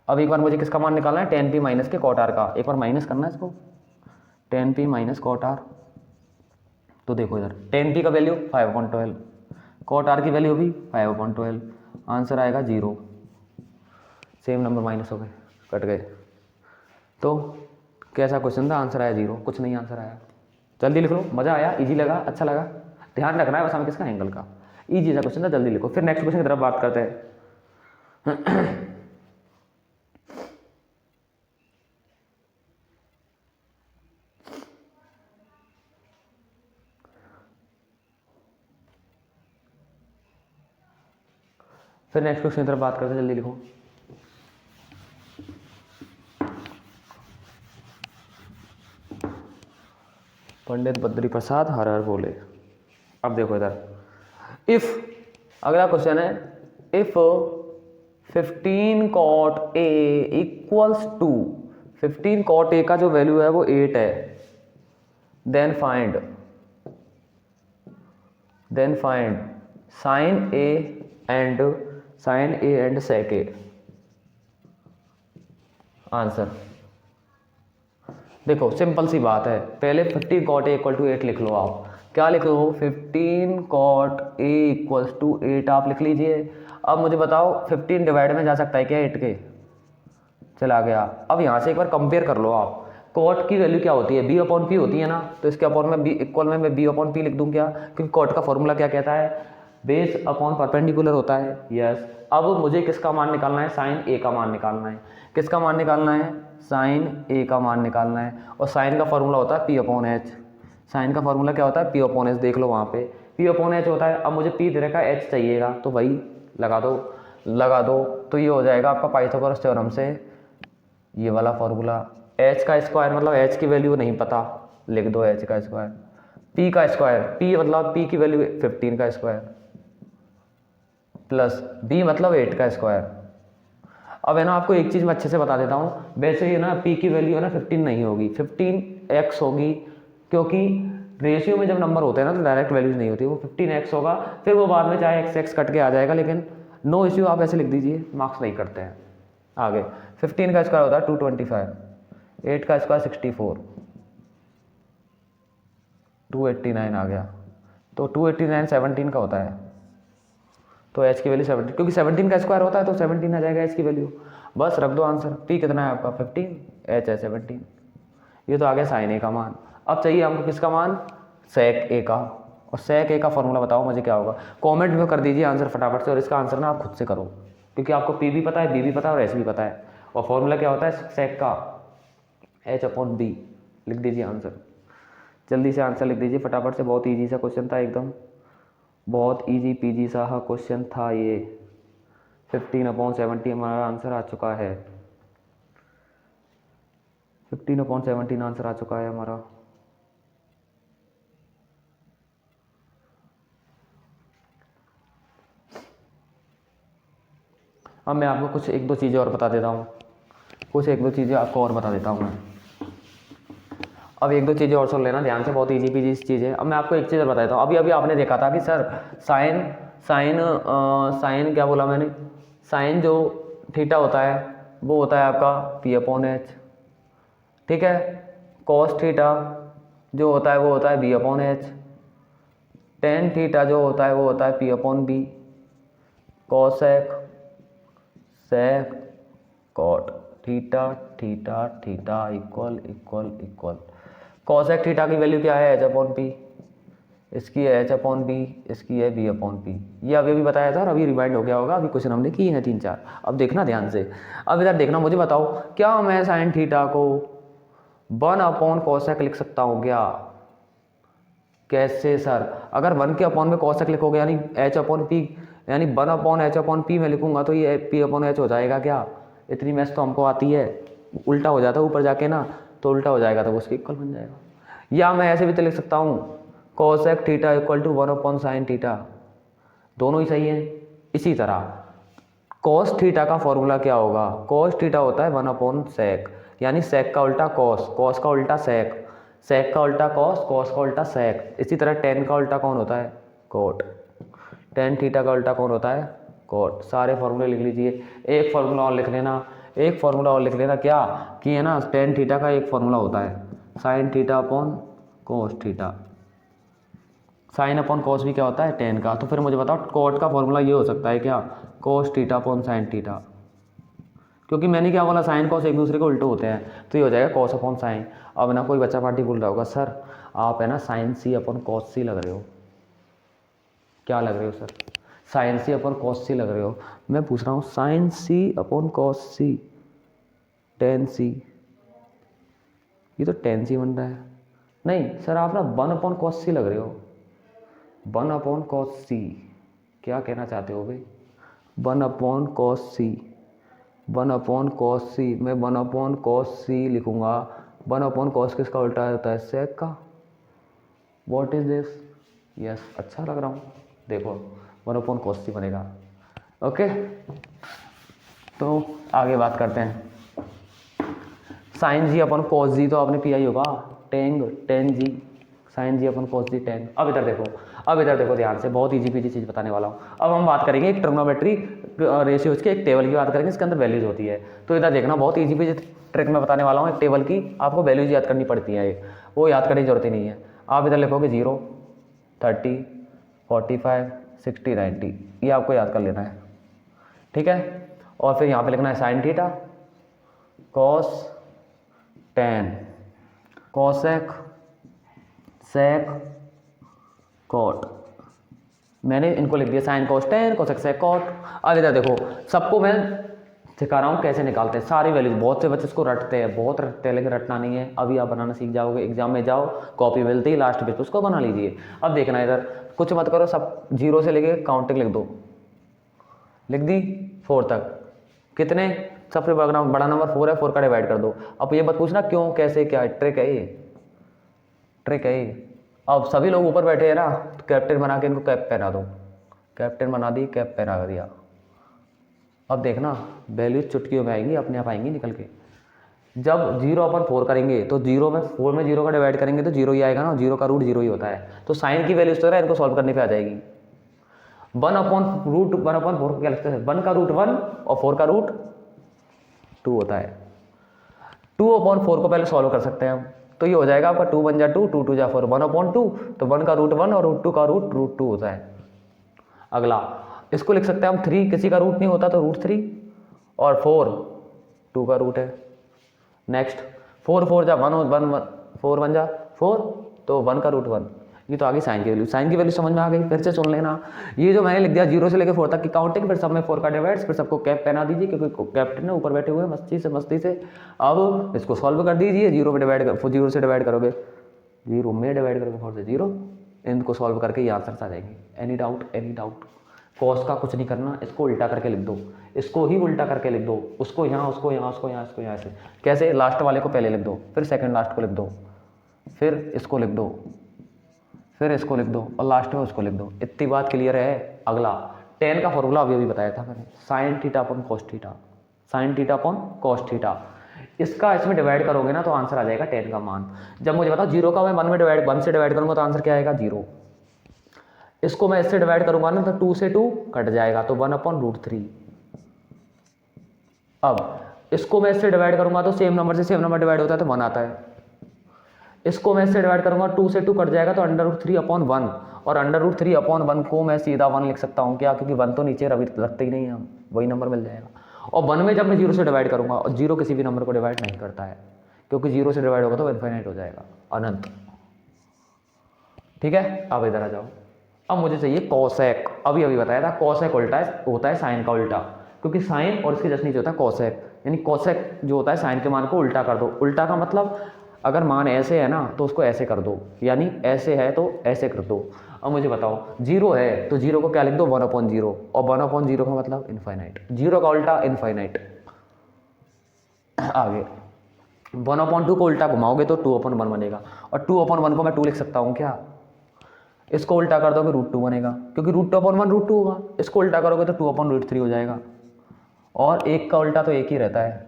अब एक बार मुझे किसका मान निकालना है? 10 पी माइनस के कॉट आर का। एक बार माइनस करना है इसको, 10 पी माइनस कॉट आर। तो देखो इधर 10 पी का वैल्यू 5/12, कॉट आर की वैल्यू भी 5/12, आंसर आएगा 0। सेम नंबर माइनस हो गए, कट गए। तो कैसा क्वेश्चन था? आंसर आया 0, कुछ नहीं आंसर आया। जल्दी लिख लो, मज़ा आया, इजी लगा, अच्छा लगा। ध्यान रखना है बस हमें किसका? एंगल का। इजी सा क्वेश्चन था, जल्दी लिखो। फिर नेक्स्ट क्वेश्चन की तरफ बात करते हैं। फिर नेक्स्ट क्वेश्चन की तरफ बात करते हैं, जल्दी लिखो। पंडित बद्री प्रसाद हर हर बोले। अब देखो इधर, इफ अगला क्वेश्चन है, if 15 cot A equals to 15 cot A का जो वैल्यू है वो 8 है, then find sine A and sec A. Answer देखो सिंपल सी बात है, पहले 15 कॉट ए इक्वल टू 8 लिख लो। आप क्या लिख लो? 15 कॉट ए इक्वल्स टू 8 आप लिख लीजिए। अब मुझे बताओ 15 डिवाइड में जा सकता है क्या 8 के? चला गया। अब यहाँ से एक बार कंपेयर कर लो आप, कॉट की वैल्यू क्या होती है? बी अपॉन पी होती है ना, तो इसके अपॉन में बी इक्वल में मैं बी अपॉन पी लिख दूँ क्या? क्योंकि कॉट का फॉर्मूला क्या कहता है? बेस अपॉन परपेंडिकुलर होता है, यस। अब मुझे किसका मान निकालना है? साइन ए का मान निकालना है। किसका मान निकालना है? साइन ए का मान निकालना है। और साइन का फॉर्मूला होता है पी अपॉन एच। साइन का फॉर्मूला क्या होता है? पी अपॉन एच, देख लो वहाँ पे पी अपॉन एच होता है। अब मुझे पी दे रखा है, एच चाहिएगा, तो भाई लगा दो। तो ये हो जाएगा आपका पाइथागोरस थ्योरम से ये वाला फॉर्मूला। एच का स्क्वायर मतलब एच की वैल्यू नहीं पता, लिख दो एच का स्क्वायर। पी का स्क्वायर, पी मतलब पी की वैल्यू 15 का स्क्वायर, प्लस बी मतलब 8 का स्क्वायर। अब है ना, आपको एक चीज़ मैं अच्छे से बता देता हूँ, वैसे ही ना पी की वैल्यू है ना 15 नहीं होगी, 15x होगी, क्योंकि रेशियो में जब नंबर होते हैं ना तो डायरेक्ट वैल्यूज नहीं होती, वो 15x होगा। फिर वो बाद में चाहे x कट के आ जाएगा, लेकिन नो इश्यू, आप ऐसे लिख दीजिए, मार्क्स नहीं करते हैं। आगे 15 का स्क्वायर होता है 225, 8 का स्क्वायर 64, 289 आ गया। तो 289 17 का होता है, तो एच की वैल्यू 17, क्योंकि 17 का स्क्वायर होता है तो 17 आ जाएगा एच की वैल्यू। बस रख दो आंसर। पी कितना है आपका 15, एच है 17। ये तो आ गया साइन ए का मान। अब चाहिए हमको किसका मान? सेक ए का। और sec a का फॉर्मूला बताओ मुझे क्या होगा। कमेंट में कर दीजिए आंसर फटाफट से, और इसका आंसर ना आप खुद से करो, क्योंकि आपको p भी पता है, b भी पता है और s भी पता है। और फॉर्मूला क्या होता है sec का, h/b। लिख दीजिए आंसर, जल्दी से आंसर लिख दीजिए फटाफट से। बहुत ईजी सा क्वेश्चन था एकदम, बहुत ईजी पीजी सा क्वेश्चन था ये। 15/70 हमारा आंसर आ चुका है। 15/17 आंसर आ चुका है हमारा। अब मैं आपको कुछ एक दो चीज़ें और बता देता हूँ, कुछ एक दो चीज़ें आपको और बता देता हूँ मैं। अब एक दो चीज़ें और सुन लेना ध्यान से, बहुत ईजी पीजी चीज़ है। अब मैं आपको एक चीज़ और बता देता हूँ। अभी अभी आपने देखा था कि सर साइन साइन साइन क्या बोला मैंने, साइन जो थीटा होता है वो होता है आपका p/h, ठीक है। कॉस थीटा जो होता है वो होता है b/h। टेन थीटा जो होता है वो होता है p/b। Cosec sec cot theta theta theta equal equal equal. Cosec theta की वैल्यू क्या है h/p, इसकी है h/b, इसकी है b/p। ये अभी अभी बताया था और अभी रिमाइंड हो गया होगा, अभी क्वेश्चन हमने किए हैं 3-4। अब देखना ध्यान से, अब इधर देखना, मुझे बताओ क्या मैं साइन थीटा को 1/cosec लिख सकता हूँ क्या? कैसे सर? अगर 1 के अपॉन में cosec लिखोगे यानी h/p, यानी 1/h/p में लिखूंगा तो ये p/h हो जाएगा क्या? इतनी मैथ्स तो हमको आती है। उल्टा हो जाता है ऊपर जाके ना, तो उल्टा हो जाएगा तो उसके इक्वल बन जाएगा। या मैं ऐसे भी तो लिख सकता हूँ cosec theta equal to 1/sin theta, दोनों ही सही है। इसी तरह cos थीटा का फॉर्मूला क्या होगा? cos थीटा होता है 1/sec, यानी sec का उल्टा cos, cos का उल्टा sec, sec का उल्टा cos, cos का उल्टा sec। इसी तरह tan का उल्टा कौन होता है? cot। tan थीटा का उल्टा कौन होता है? cot। सारे फॉर्मूले लिख लीजिए। एक फॉर्मूला और लिख लेना, एक फॉर्मूला और लिख लेना क्या कि है ना, tan थीटा का एक फॉर्मूला होता है sin theta upon cos theta. Sine upon cos भी क्या होता है? टेन का। तो फिर मुझे बताओ कॉट का फॉर्मूला ये हो सकता है क्या? cos theta upon sine theta, क्योंकि मैंने क्या बोला साइन कॉस एक दूसरे के उल्टे होते हैं, तो ये हो जाएगा cos अपॉन साइन। अब ना कोई बच्चा पार्टी बोल रहा होगा सर आप है ना साइन सी अपॉन कॉस सी लग रहे हो। क्या लग रहे हो सर? साइन सी अपॉन कॉस सी लग रहे हो। मैं पूछ रहा हूँ साइन सी अपॉन कॉस सी, टेन सी, ये तो टेन सी बन रहा है। नहीं सर आप ना 1/cos सी लग रहे हो। 1/cos सी, क्या कहना चाहते हो भाई? 1/cos सी, 1/cos सी, मैं 1/cos सी लिखूंगा। 1/cos किसका उल्टा होता है? sec का। What is this? यस, अच्छा लग रहा हूँ, देखो 1/cos सी बनेगा। ओके, तो आगे बात करते हैं। साइन जी अपन कॉस जी तो आपने पिया ही होगा, टेंग टेन जी, साइन जी अपन कॉस जी टेन। अब इधर देखो, अब इधर देखो ध्यान से, बहुत इजी पीजी चीज़ बताने वाला हूँ। अब हम बात करेंगे एक ट्रिग्नोमेट्री रेशियोज के एक टेबल की बात करेंगे, इसके अंदर वैल्यूज होती है। तो इधर देखना, बहुत इजी पीजी ट्रिक में बताने वाला हूँ। एक टेबल की आपको वैल्यूज याद करनी पड़ती है, वो याद करने की जरूरत ही नहीं है। आप इधर लिखोगे 0, 30, 45, 60, 90, ये आपको याद कर लेना है, ठीक है। और फिर यहाँ पे लिखना है sine theta, cos, tan, cosec, sec, cot. मैंने इनको लिख दिया sine cos tan cosec sec cot. अब इधर देखो, सबको मैं सिखा रहा हूँ कैसे निकालते हैं सारी वैल्यूज। बहुत से बच्चे इसको रटते हैं, बहुत रटते हैं, लेकिन रटना नहीं है। अभी आप बनाना सीख जाओगे, एग्जाम में जाओ कॉपी मिलती है लास्ट पेज पे उसको बना लीजिए। अब देखना इधर कुछ मत करो, सब 0 से लेके काउंटिंग लिख दो। लिख दी 4 तक, कितने? सबसे बड़ा नंबर 4 है, 4 का डिवाइड कर दो। अब ये मत पूछना क्यों कैसे क्या, ट्रिक है ये, ट्रिक है ये। अब सभी लोग ऊपर बैठे हैं ना, तो कैप्टन बना के इनको कैप पहना दो। कैप्टन बना दी, कैप पहना दिया। अब देखना वैल्यूज चुटकियों में आएंगी, अपने आप आएंगी निकल के। जब 0/4 करेंगे तो 0 में 4 में 0 का डिवाइड करेंगे तो 0 ही आएगा ना, 0 का रूट 0 ही होता है। तो साइन की वैल्यूज तो है, इनको सॉल्व करने पे आ जाएगी। 1/√1/4 को क्या लिखते हैं? 1 का रूट 1 और 4 का रूट 2 होता है। 2/4 को पहले सॉल्व कर सकते हैं हम, तो ये हो जाएगा आपका 2 1 जा 2, 2 2 जा 4, 1/2। तो 1 का रूट 1 और रूट 2 का रूट 2 होता है। अगला इसको लिख सकते हैं हम 3, किसी का रूट नहीं होता तो रूट 3, और 4 2 का रूट है। नेक्स्ट 4 4 जा 1 1 4 1 जा 4, तो 1 का रूट 1। ये तो आ गई साइन की वैल्यू। साइन की वैल्यू समझ में आ गई, फिर से सुन लेना। ये जो मैंने लिख दिया 0 से लेकर 4 तक की काउंटिंग, फिर सब में 4 का डिवाइड्स, फिर सबको कैप पहना दीजिए क्योंकि कैप्टन है ऊपर बैठे हुए हैं मस्ती से। अब इसको सॉल्व कर दीजिए। 0 से डिवाइड करोगे 0 में डिवाइड करोगे 4 से 0, इनको सॉल्व करके ये आंसर आ जाएंगे। Any doubt? कॉस का कुछ नहीं करना, इसको उल्टा करके लिख दो, इसको ही उल्टा करके लिख दो, उसको यहाँ, उसको यहाँ, उसको यहाँ, इसको यहाँ से। कैसे? लास्ट वाले को पहले लिख दो, फिर सेकंड लास्ट को लिख दो, फिर इसको लिख दो, फिर इसको लिख दो और लास्ट में उसको लिख दो। इतनी बात क्लियर है? अगला tan का फॉर्मूला अभी बताया था मैंने, sine theta upon cos theta, sine theta upon cos theta. इसका इसमें डिवाइड करोगे ना तो आंसर आ जाएगा tan का मान। जब मुझे बताओ 0 का मैं 1 से डिवाइड करूंगा तो आंसर क्या आएगा? 0। इसको मैं इससे डिवाइड करूंगा ना तो 2 से 2 कट जाएगा तो 1/√3। अब इसको मैं इससे डिवाइड करूंगा तो सेम नंबर से सेम नंबर डिवाइड होता है तो 1 आता है। इसको मैं इससे डिवाइड करूंगा 2 से 2 कट जाएगा तो √3/1, और √3/1 को मैं सीधा 1 लिख सकता हूँ क्या? क्योंकि 1 तो नीचे रखते ही नहीं है हम, वही नंबर मिल जाएगा। और 1 में जब मैं 0 से डिवाइड करूंगा, और 0 किसी भी नंबर को डिवाइड नहीं करता है क्योंकि 0 से डिवाइड होगा तो इनफाइनाइट हो जाएगा, अनंत। ठीक है, अब इधर आ जाओ। अब मुझे चाहिए कॉसेक। अभी बताया था कॉसेक उल्टा होता है साइन का उल्टा, क्योंकि साइन और इसके जस्ट नीचे होता है कॉसेक, यानी कॉसेक जो होता है साइन के मान को उल्टा कर दो। उल्टा का मतलब अगर मान ऐसे है ना तो उसको ऐसे कर दो, यानी ऐसे है तो ऐसे कर दो। अब मुझे बताओ 0 है तो 0 को क्या लिख दो? 1/0, और 1/0 का मतलब इनफाइनाइट। 0 का उल्टा इनफाइनाइट। आगे 1/2 को उल्टा घुमाओगे तो 2/1 बनेगा, और 2/1 को मैं 2 लिख सकता हूँ क्या? इसको उल्टा कर दोगे √2 बनेगा, क्योंकि √2/1 √2 होगा। इसको उल्टा करोगे तो 2/√3 हो जाएगा, और 1 का उल्टा तो 1 ही रहता है।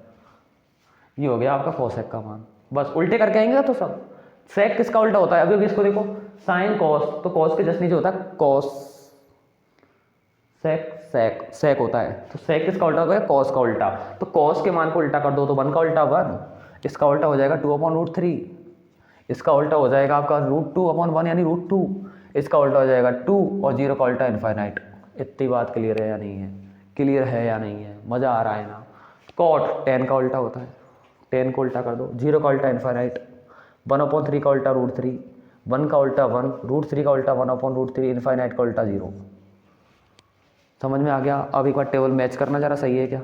ये हो गया आपका कॉसेक का मान। बस उल्टे करके आएंगे तो सब। सेक किसका उल्टा होता है? अभी इसको देखो, साइन कॉस, तो कॉस के जस्ट नीचे होता है कॉस, सेक होता है, तो सेक किसका उल्टा होता है? कॉस का उल्टा। तो कॉस के मान को उल्टा कर दो तो 1 का उल्टा 1, इसका उल्टा हो जाएगा 2/√3, इसका उल्टा हो जाएगा आपका √2/1 यानी √2, इसका उल्टा हो जाएगा 2, और 0 का उल्टा इनफाइनाइट। इतनी बात क्लियर है या नहीं है? क्लियर है या नहीं है? मज़ा आ रहा है ना? कॉट tan का उल्टा होता है, tan को उल्टा कर दो, 0 का उल्टा इनफाइनाइट, 1/3 का उल्टा √3, 1 का उल्टा 1, √3 का उल्टा 1/√3, इनफाइनाइट का उल्टा 0। समझ में आ गया? अब एक बार टेबल मैच करना जरा, सही है क्या?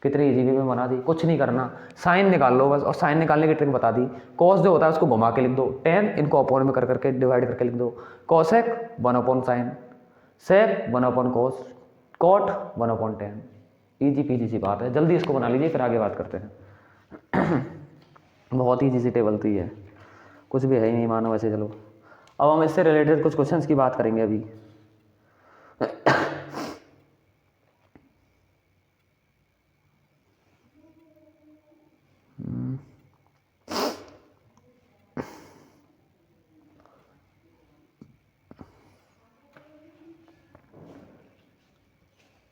कितनी इजी वे में बना दी, कुछ नहीं करना, साइन निकाल लो बस, और साइन निकालने की ट्रिक बता दी। कॉस जो होता है उसको घुमा के लिख दो, tan इनको अपॉन में कर करके डिवाइड करके लिख दो, cosec 1/sin, sec 1/cos, cot 1/tan। Easy peasy सी बात है, जल्दी इसको बना लीजिए फिर आगे बात करते हैं। बहुत ईजी सी टेबल थी है, कुछ भी है ही नहीं मानो वैसे। चलो अब हम इससे रिलेटेड कुछ क्वेश्चंस की बात करेंगे अभी।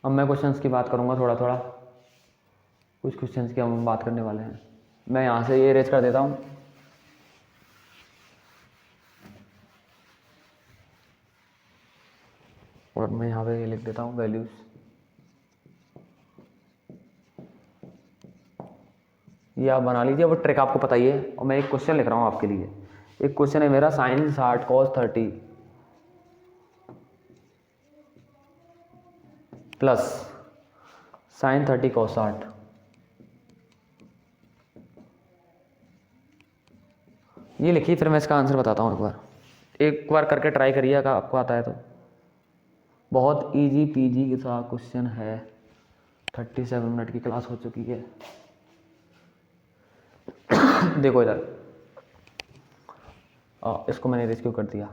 अब मैं क्वेश्चंस की बात करूंगा थोड़ा थोड़ा, कुछ क्वेश्चंस की हम बात करने वाले हैं। मैं यहाँ से ये अरेंज कर देता हूँ, और मैं यहाँ पे ये लिख देता हूँ वैल्यूज। ये आप बना लीजिए, वो ट्रिक आपको पता ही है। और मैं एक क्वेश्चन लिख रहा हूँ आपके लिए। एक क्वेश्चन है मेरा, sin 60 cos 30 plus sin 30 cos 60। ये लिखिए, फिर मैं इसका आंसर बताता हूँ। एक बार करके ट्राई करिएगा, आपको आता है तो। बहुत इजी पीजी के साथ क्वेश्चन है। 37 मिनट की क्लास हो चुकी है। देखो इधर, इसको मैंने रेस्क्यू कर दिया।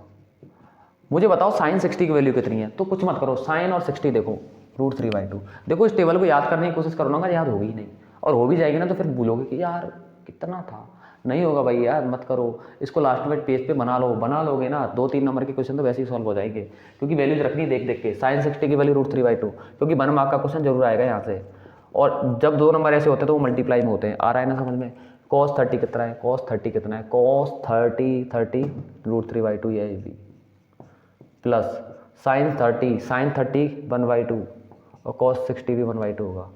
मुझे बताओ साइन 60 की वैल्यू कितनी है? तो कुछ मत करो, साइन और 60 देखो, √3/2। देखो इस टेबल को याद करने की कोशिश करो ना, याद होगी ही नहीं, और हो भी जाएगी ना तो फिर भूलोगे कि यार कितना था। नहीं होगा भाई, यार मत करो इसको। लास्ट में पेज पे बना लोगे ना, 2-3 नंबर के क्वेश्चन तो वैसे ही सॉल्व हो जाएंगे, क्योंकि वैल्यूज रखनी देख देख के। साइन 60 की वैल्यू √3/2, क्योंकि 1 मार्क का क्वेश्चन जरूर आएगा यहाँ से, और जब 2 नंबर ऐसे होते हैं तो वो मल्टीप्लाई में होते हैं। आ रहा है ना समझ में? cos 30 कितना है? cos 30 कितना है? cos 30 √3/2 ये भी, प्लस sin 30 1/2, और cos 60 भी 1/2 होगा।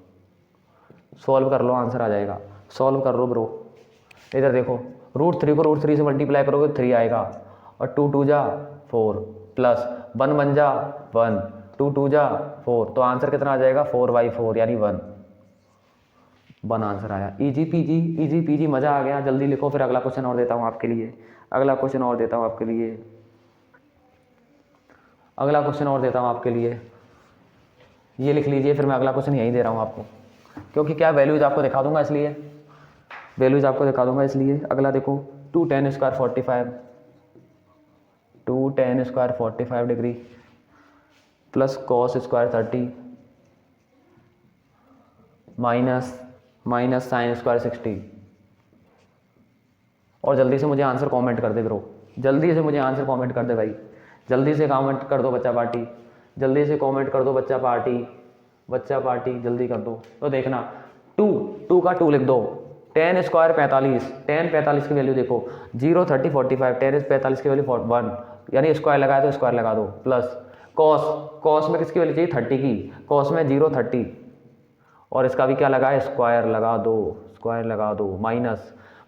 सॉल्व कर लो, आंसर आ जाएगा। सॉल्व कर लो ब्रो। इधर देखो, √3 को √3 से मल्टीप्लाई करोगे 3 आएगा, और 2 2 जा 4 प्लस 1 बन जा 1, 2 2 जा 4, तो आंसर कितना आ जाएगा 4/4 यानी 1 आंसर आया। इजी पीजी मज़ा आ गया। जल्दी लिखो, फिर अगला क्वेश्चन और देता हूँ आपके लिए, अगला क्वेश्चन और देता हूँ आपके लिए, ये लिख लीजिए, फिर मैं अगला क्वेश्चन यहीं दे रहा हूँ आपको, क्योंकि क्या वैल्यूज आपको दिखा दूंगा इसलिए, अगला देखो 2 tan square 45 degree plus cos square 30 minus sine square 60। और जल्दी से मुझे आंसर कमेंट कर दे ब्रो, जल्दी से मुझे आंसर कमेंट कर दे भाई, जल्दी से कमेंट कर दो बच्चा पार्टी, जल्दी से कमेंट कर दो बच्चा पार्टी, जल्दी कर दो। तो देखना 2 का 2 लिख दो, tan स्क्वायर 45, tan 45 की वैल्यू देखो 0 30 45, tan 45 की वैल्यू 1 यानी स्क्वायर लगाया तो स्क्वायर लगा दो, प्लस कॉस में किसकी वैल्यू चाहिए 30 की, कॉस में 0 30 और इसका भी क्या लगा है स्क्वायर लगा दो,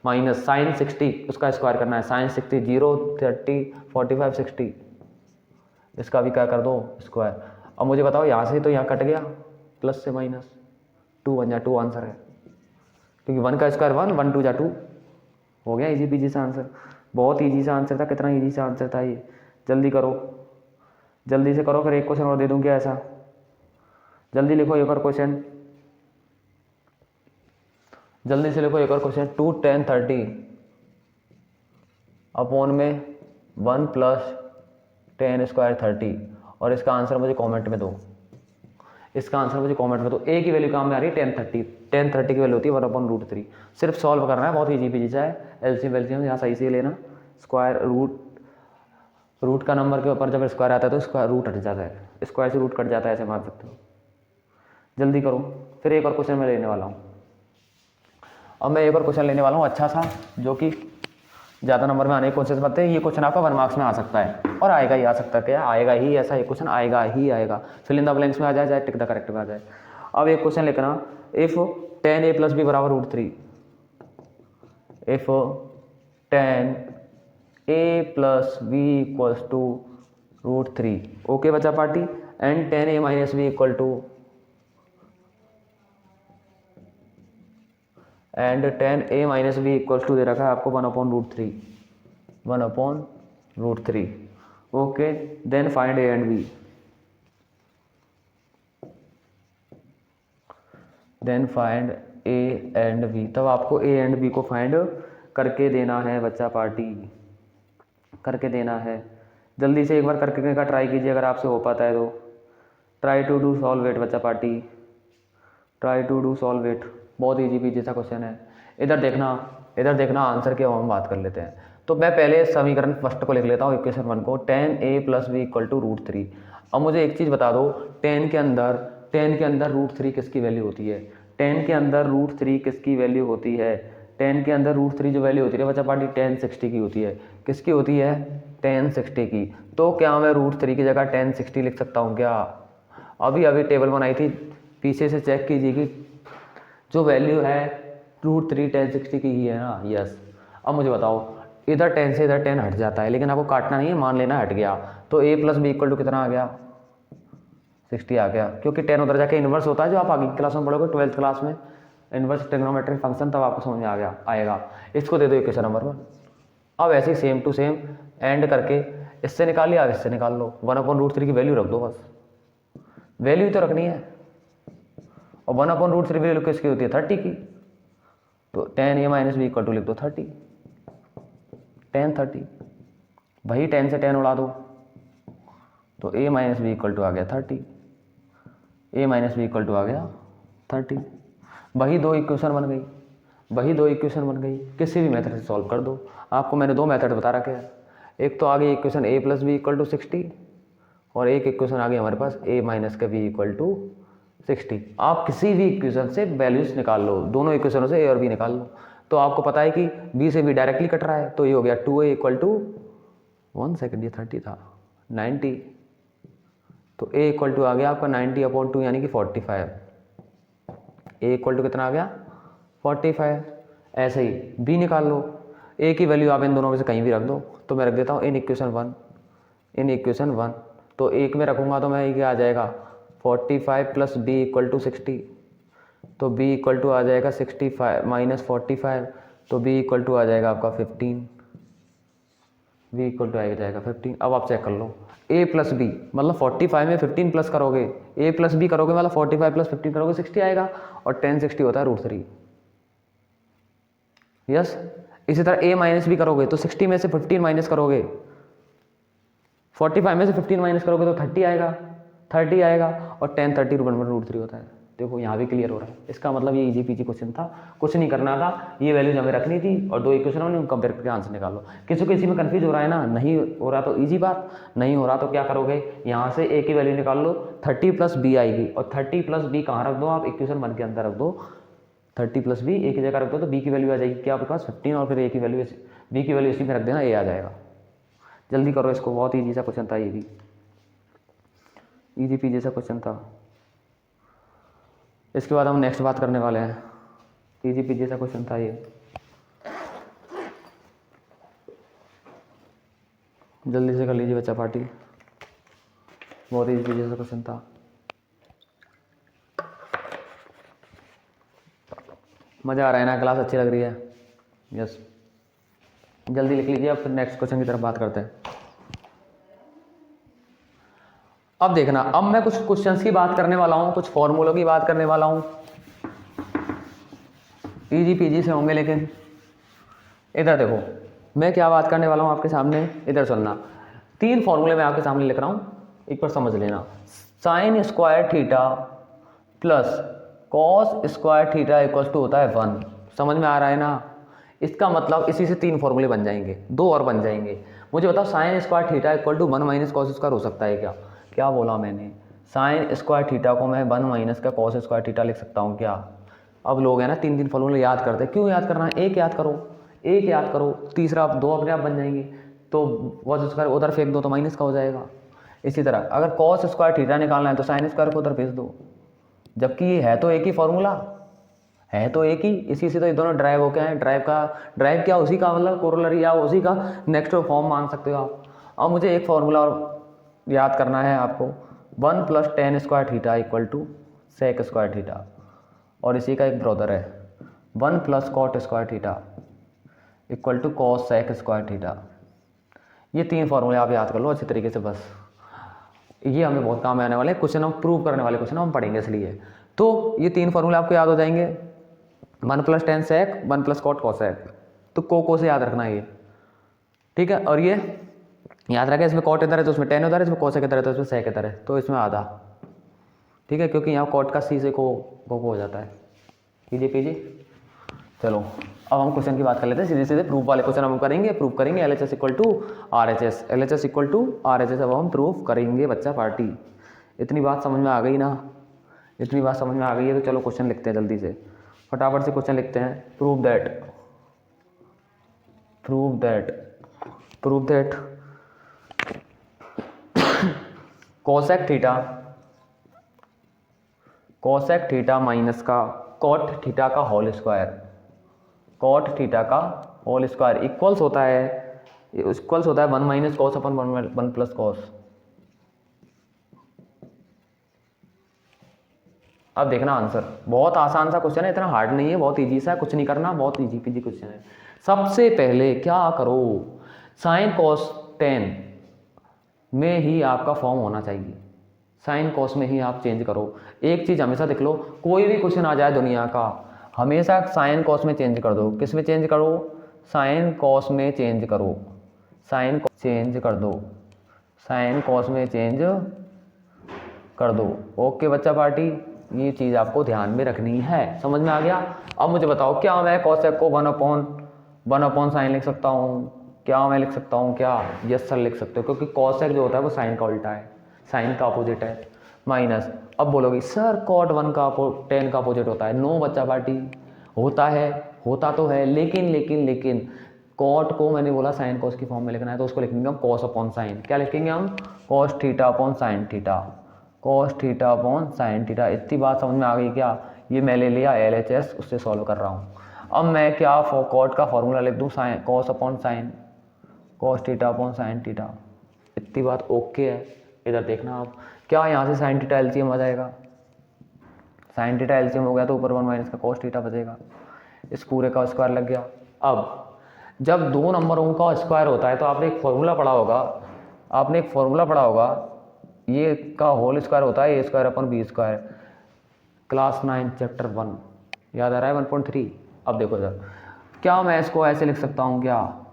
माइनस साइन 60 उसका स्क्वायर करना है, साइन 60 0 30 45 60 इसका भी क्या कर दो स्क्वायर। अब मुझे बताओ यहाँ से तो यहाँ कट गया, प्लस से माइनस 2 बन जा 2 आंसर है, क्योंकि 1 का स्क्वायर 1 1 2 जा 2 हो गया। इजी पीजी सा आंसर, बहुत ईजी सा आंसर था, कितना ईजी सा आंसर था ये। जल्दी से करो, फिर एक क्वेश्चन और दे दूँ क्या ऐसा, जल्दी लिखो एक और क्वेश्चन, 2 tan 30 अपॉन में 1 प्लस tan स्क्वायर 30 और इसका आंसर मुझे कमेंट में दो, ए की वैल्यू काम में आ रही है tan 30 की वैल्यू होती है 1/√3। सिर्फ सॉल्व करना है, बहुत ईजी पीजी सा है। एलसीएम यहाँ सही से लेना, स्क्वायर रूट का नंबर के ऊपर जब स्क्वायर आता है तो स्क्वायर रूट हट जाता है, स्क्वायर से रूट कट जाता है, ऐसे मान सकते हो। जल्दी करो, फिर एक और क्वेश्चन मैं लेने वाला हूँ। अब मैं एक और क्वेश्चन लेने वाला हूँ अच्छा सा, जो कि ज़्यादा नंबर में आने की कोशिश करते हैं। ये क्वेश्चन आपका 1 मार्क्स में आ सकता है और आएगा ही, आ सकता है क्या आएगा ही, ऐसा एक क्वेश्चन आएगा। फिल इन द ब्लैंक्स में आ जाए, चाहे टिक द करेक्ट में आ जाए। अब एक क्वेश्चन लिखना, if tan a + b = √3, if tan a + b = √3, okay बच्चा party, and tan a - b equal to दे रखा है आपको 1/√3, okay. Then find a and b, तब आपको a एंड b को फाइंड करके देना है बच्चा पार्टी, करके देना है। जल्दी से एक बार करके का ट्राई कीजिए, अगर आपसे हो पाता है तो। Try to do solve it बच्चा पार्टी, बहुत ईजी पीजी सा क्वेश्चन है। इधर देखना आंसर की हम बात कर लेते हैं। तो मैं पहले समीकरण फर्स्ट को लिख लेता हूँ, इक्वेशन 1 को, tan a + b = √3। अब मुझे एक चीज़ बता दो, tan के अंदर √3 किसकी वैल्यू होती है, tan के अंदर √3 किसकी वैल्यू होती है, tan के अंदर √3 जो वैल्यू होती है बच्चा पार्टी tan 60 की होती है। किसकी होती है, tan 60 की। तो क्या मैं √3 की जगह tan 60 लिख सकता हूँ क्या? अभी टेबल बनाई थी, पीछे से चेक कीजिए कि जो वैल्यू है √3 tan 60 की ही है ना, यस। अब मुझे बताओ, इधर tan से इधर tan हट जाता है, लेकिन आपको काटना नहीं है, मान लेना हट गया, तो a + b = कितना आ गया 60 आ गया, क्योंकि tan उधर जाके इन्वर्स होता है, जो आप आगे की क्लास में पढ़ोगे 12th क्लास में, इन्वर्स ट्रिग्नोमेट्रिक फंक्शन, तब आपको समझ में आएगा। इसको दे दो इक्वेशन नंबर 1। अब ऐसे ही सेम टू सेम एंड करके इससे निकाल लिया, इससे निकाल लो, 1/√3 की वैल्यू रख दो, बस वैल्यू तो रखनी है। और 1/√3 वैल्यू किसकी होती है 30 की, तो tan a - b = लिख दो 30, tan 30, वही tan से tan उड़ा दो, तो a - b = आ गया 30, आ गया 30। वही दो इक्वेशन बन गई, किसी भी मेथड से सॉल्व कर दो। आपको मैंने 2 मेथड बता रखे हैं, एक तो आ गई इक्वेशन a + b = 60 और एक इक्वेशन आ गई हमारे पास a - b = 60। आप किसी भी इक्वेशन से वैल्यूज निकाल लो, दोनों इक्वेशनों से a और b निकाल लो, तो आपको पता है कि b से b डायरेक्टली कट रहा है, तो ये हो गया 2a = 1 सेकेंड, ये 30 था 90, तो a = आ गया आपका 90/2 यानी कि 45, a = कितना आ गया 45। ऐसे ही b निकाल लो, a की वैल्यू आप इन दोनों में से कहीं भी रख दो, तो मैं रख देता हूँ इन इक्वेशन 1, इन इक्वेशन 1। तो एक में रखूँगा तो मैं ये क्या आ जाएगा 45 प्लस बी इक्वल टू 60, तो b इक्वल टू आ जाएगा 65 माइनस 45, तो b इक्वल टू आ जाएगा आपका 15, b इक्वल टू आ जाएगा 15। अब आप चेक कर लो a प्लस बी मतलब 45 में 15 प्लस करोगे, a प्लस बी करोगे मतलब 45 प्लस 15 करोगे 60 आएगा, और 10 60 होता है √3। यस, इसी तरह a माइनस बी करोगे तो 60 में से 15 माइनस करोगे, 45 में से 15 माइनस करोगे तो 30 आएगा, 30 आएगा, और 10 30 √3 होता है। देखो यहाँ भी क्लियर हो रहा है। इसका मतलब ये इजी पीजी क्वेश्चन था, कुछ नहीं करना था, ये वैल्यूज हमें रखनी थी और दो इक्वेशन हमने कंपेयर करके आंसर निकालो। किसी को इसी में कंफ्यूज हो रहा है ना, नहीं हो रहा तो इजी बात, नहीं हो रहा तो क्या करोगे, यहाँ से ए की वैल्यू निकाल लो, 30 प्लस बी आएगी, और 30 प्लस बी कहाँ रख दो आप, इक्वेशन 1 के अंदर रख दो, 30 प्लस बी ए की जगह रख दो तो बी की वैल्यू आ जाएगी क्या आपके पास 15, और फिर ए की वैल्यू बी की वैल्यू इसी में रख देना, ए आ जाएगा। जल्दी करो इसको, बहुत ईजी सा क्वेश्चन था, ये भी ईजी पीजी सा क्वेश्चन था। इसके बाद हम नेक्स्ट बात करने वाले हैं, ईजी पीजी सा क्वेश्चन था ये, जल्दी से कर लीजिए बच्चा पार्टी, बहुत ईजी पीजी सा क्वेश्चन था। मज़ा आ रहा है ना, क्लास अच्छी लग रही है, यस, जल्दी लिख लीजिए। अब फिर नेक्स्ट क्वेश्चन की तरफ बात करते हैं। अब देखना, अब मैं कुछ क्वेश्चंस की बात करने वाला हूँ, कुछ फॉर्मूलों की बात करने वाला हूँ, इजी पीजी से होंगे, लेकिन इधर देखो मैं क्या बात करने वाला हूँ आपके सामने, इधर सुनना। 3 फॉर्मूले मैं आपके सामने लिख रहा हूँ, एक बार समझ लेना। Sine square theta plus cos square theta equals to होता है 1। समझ में आ रहा है ना? इसका मतलब इसी से 3 फॉर्मूले बन जाएंगे, 2 और बन जाएंगे। मुझे बताओ sine square theta equal to 1 minus cos square हो सकता है क्या? क्या बोला मैंने? साइन स्क्वायर थीटा को मैं 1 माइनस का कॉस स्क्वायर थीटा लिख सकता हूँ क्या? अब लोग हैं ना 3 फॉर्मूले याद करते हैं, क्यों याद करना है? एक याद करो, एक याद करो, तीसरा 2 अपने आप बन जाएंगे। तो कॉस स्क्वायर उधर फेंक दो तो माइनस का हो जाएगा। इसी तरह अगर कॉस स्क्वायर थीटा निकालना है तो साइन स्क्वायर को उधर भेज दो, जबकि ये है तो एक ही फॉर्मूला, है तो एक ही, इसी से तो ये दोनों ड्राइव हो गए हैं। ड्राइव क्या, उसी का मतलब कोरोलरी या उसी का नेक्स्ट फॉर्म मान सकते हो आप। अब मुझे एक फॉर्मूला और याद करना है आपको, 1 plus tan square theta equal to sec square theta, और इसी का एक ब्रदर है 1 plus cot square theta equal to cosec square theta. ये 3 फॉर्मूले आप याद कर लो अच्छे तरीके से, बस ये हमें बहुत काम आने वाले क्वेश्चन, हम प्रूव करने वाले क्वेश्चन हम पढ़ेंगे, इसलिए तो ये 3 फॉर्मूले आपको याद हो जाएंगे। 1 plus tan sec, 1 plus cot cosec, तो को से याद रखना है ये, ठीक है। और ये याद रखें, इसमें कॉट इधर है तो उसमें टेन उधर है, इसमें कोसेक इधर है तो इसमें सेक इधर है, तो इसमें आधा, ठीक है, क्योंकि यहाँ कॉट का सी से को हो जाता है। पीजी पीजी, चलो अब हम क्वेश्चन की बात कर लेते हैं, सीधे सीधे प्रूफ वाले क्वेश्चन हम करेंगे, प्रूफ करेंगे LHS equal to RHS, LHS equal to RHS अब हम प्रूफ करेंगे बच्चा पार्टी। इतनी बात समझ में आ गई ना? इतनी बात समझ में आ गई है तो चलो क्वेश्चन लिखते हैं, जल्दी से फटाफट से क्वेश्चन लिखते हैं। Prove that cosec theta minus का कॉट थीटा का होल स्क्वायर इक्वल्स होता है 1 माइनस कॉस अपन 1 प्लस कॉस। अब देखना आंसर, बहुत आसान सा क्वेश्चन है, इतना हार्ड नहीं है, बहुत इजी सा है, कुछ नहीं करना, बहुत इजी पीजी क्वेश्चन है। सबसे पहले क्या करो, साइन कॉस टेन में ही आपका फॉर्म होना चाहिए, साइन कॉस में ही आप चेंज करो। एक चीज़ हमेशा देख लो, कोई भी क्वेश्चन आ जाए दुनिया का, हमेशा साइन कॉस में चेंज कर दो। किस में चेंज करो? साइन कॉस में चेंज करो, साइन चेंज कर दो, साइन कॉस में चेंज कर दो। ओके बच्चा पार्टी, ये चीज़ आपको ध्यान में रखनी है, समझ में आ गया? अब मुझे बताओ, क्या मैं कॉसेक को 1 अपॉन साइन लिख सकता हूँ? क्या मैं लिख सकता हूँ क्या? यस सर लिख सकते हो, क्योंकि कॉसेक जो होता है वो साइन का उल्टा है, साइन का अपोजिट है, माइनस। अब बोलोगे सर कॉट 1 का 10 का अपोजिट होता है। नो बच्चा पार्टी, होता तो है, लेकिन कॉट को मैंने बोला साइन कॉस की फॉर्म में लिखना है, तो उसको लिखेंगे हम कॉस अपॉन साइन। क्या लिखेंगे हम? Cos theta upon sine theta, cos theta upon sine theta. इतनी बात समझ में आ गई क्या? ये मैं ले लिया LHS, उससे सॉल्व कर रहा हूँ। अब मैं क्या कॉट का फॉर्मूला लिख दूँ, sine cos upon sine, cos theta upon sine theta. इतनी बात ओके है। इधर देखना आप, क्या यहाँ से साइन थीटा एलसीएम आ जाएगा, साइन थीटा एलसीएम हो गया तो ऊपर 1 माइनस का कॉस थीटा बचेगा, इस पूरे का स्क्वायर लग गया। अब जब दो नंबरों का स्क्वायर होता है तो आपने एक फॉर्मूला पढ़ा होगा, ये का होल स्क्वायर होता है A square upon B square, class 9 chapter 1, याद आ रहा है 1.3। अब देखो सर, क्या मैं इसको ऐसे लिख सकता हूँ क्या,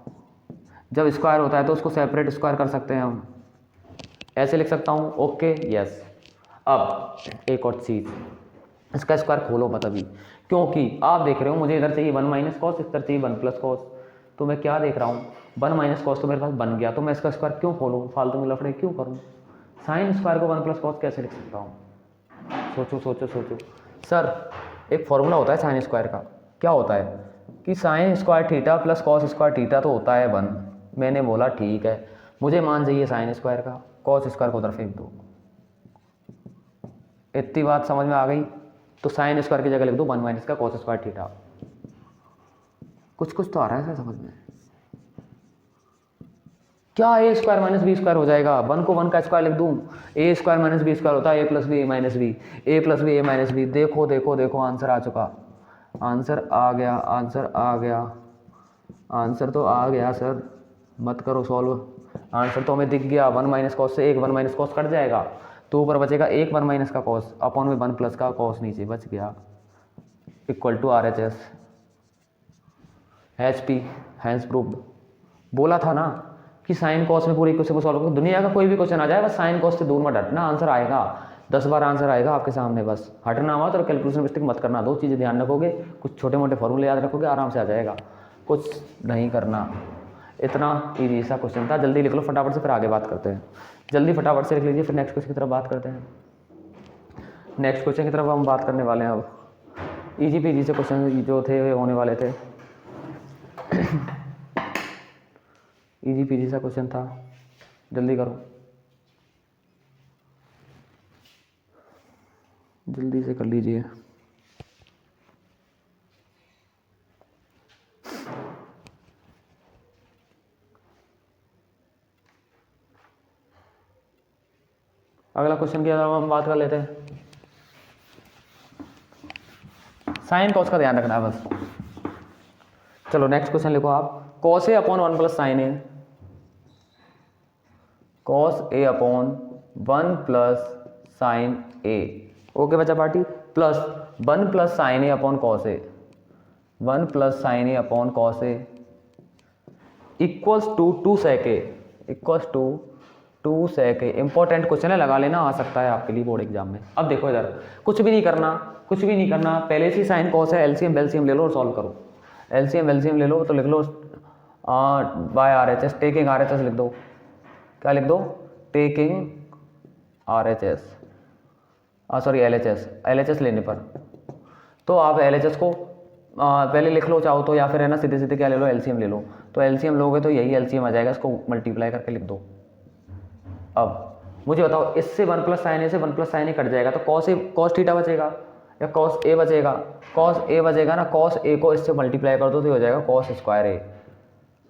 जब स्क्वायर होता है तो उसको सेपरेट स्क्वायर कर सकते हैं हम, ऐसे लिख सकता हूँ, ओके यस। अब एक और चीज़, इसका स्क्वायर खोलो मत अभी, क्योंकि आप देख रहे हो मुझे इधर चाहिए 1 माइनस कॉस, इधर चाहिए 1 प्लस कॉस, तो मैं क्या देख रहा हूँ 1 माइनस कॉस तो मेरे पास बन गया, तो मैं इसका स्क्वायर क्यों खोलूँ, फालतू में लफड़े क्यों करूँ। साइन स्क्वायर को 1 प्लस कॉस कैसे लिख सकता हूँ, सोचो सोचो सोचो। सर एक फॉर्मूला होता है साइन स्क्वायर का, क्या होता है कि sign square theta plus cos square theta तो होता है 1। मैंने बोला ठीक है, मुझे मान चाहिए साइन स्क्वायर का, कॉस स्क्वायर को उधर फेंक दो। इतनी बात समझ में आ गई, तो साइन स्क्वायर की जगह लिख दो 1 माइनस का कॉस स्क्वायर थीटा। कुछ तो आ रहा है सर समझ में, क्या ए स्क्वायर माइनस बी स्क्वायर हो जाएगा, 1 को 1 का स्क्वायर लिख दूँ, ए स्क्वायर माइनस बी स्क्वायर होता है A plus B A minus B, A plus B A minus B. देखो देखो देखो आंसर आ चुका, आंसर आ गया, आंसर आ गया, आंसर तो आ गया सर, मत करो सॉल्व, आंसर तो हमें दिख गया। 1 माइनस कॉस से एक 1 माइनस कॉस कट जाएगा, तो ऊपर बचेगा एक 1 माइनस का कॉस अपॉन में 1 प्लस का कॉस नीचे बच गया, equal to R H S H P, hence proved. बोला था ना कि साइन कॉस में पूरे क्वेश्चन को सॉल्व करो, दुनिया का कोई भी क्वेश्चन आ जाए बस साइन कॉस से दूर मत हटना, आंसर आएगा 10 बार आंसर आएगा आपके सामने, बस हटना हुआ तो कैलकुलेशन मिस्टेक मत करना, 2 चीज़ें ध्यान रखोगे, कुछ छोटे मोटे फॉर्मूले याद रखोगे, आराम से आ जाएगा, कुछ नहीं करना। इतना ईजी सा क्वेश्चन था, जल्दी लिख लो फटाफट से, फिर आगे बात करते हैं। जल्दी फटाफट से लिख लीजिए, फिर नेक्स्ट क्वेश्चन की तरफ बात करते हैं। नेक्स्ट क्वेश्चन की तरफ हम बात करने वाले हैं अब, ईजी पीजी से क्वेश्चन जो थे वे होने वाले थे, इजी पीजी सा क्वेश्चन था, जल्दी करो, जल्दी से कर लीजिए। अगला क्वेश्चन की हम बात कर लेते हैं, साइन कॉस का ध्यान रखना है बस। चलो नेक्स्ट क्वेश्चन लिखो आप, cos A upon 1 plus sine A, cos A upon 1 plus sine A, okay बच्चा party, plus 1 plus sine A upon cos A, 1 plus sine A upon cos A equals to 2 sec A, equals to 2 sec A. Important question है, लगा लेना, आ सकता है आपके लिए बोर्ड एग्जाम में। अब देखो इधर कुछ भी नहीं करना, कुछ भी नहीं करना, पहले से साइन कॉस है, एलसीएम बेलसीएम ले लो और सॉल्व करो, एलसीएम बेलसीएम ले लो तो लिख लो by R H S, taking R H S लिख दो, क्या लिख दो, taking R H S, sorry L H S लेने पर, तो आप एल एच एस को पहले लिख लो चाहो तो, या फिर है ना सीधे सीधे क्या ले लो, एलसीएम ले लो, तो एलसीएम लोगे तो यही एलसीएम आ जाएगा, इसको मल्टीप्लाई करके लिख दो। अब मुझे बताओ, इससे 1 प्लस साइन ए से 1 प्लस साइन ए कट जाएगा, तो कॉस थीटा बचेगा या कॉस ए बचेगा, कॉस ए बचेगा ना, कॉस ए को इससे मल्टीप्लाई कर दो तो हो जाएगा कॉस स्क्वायर ए।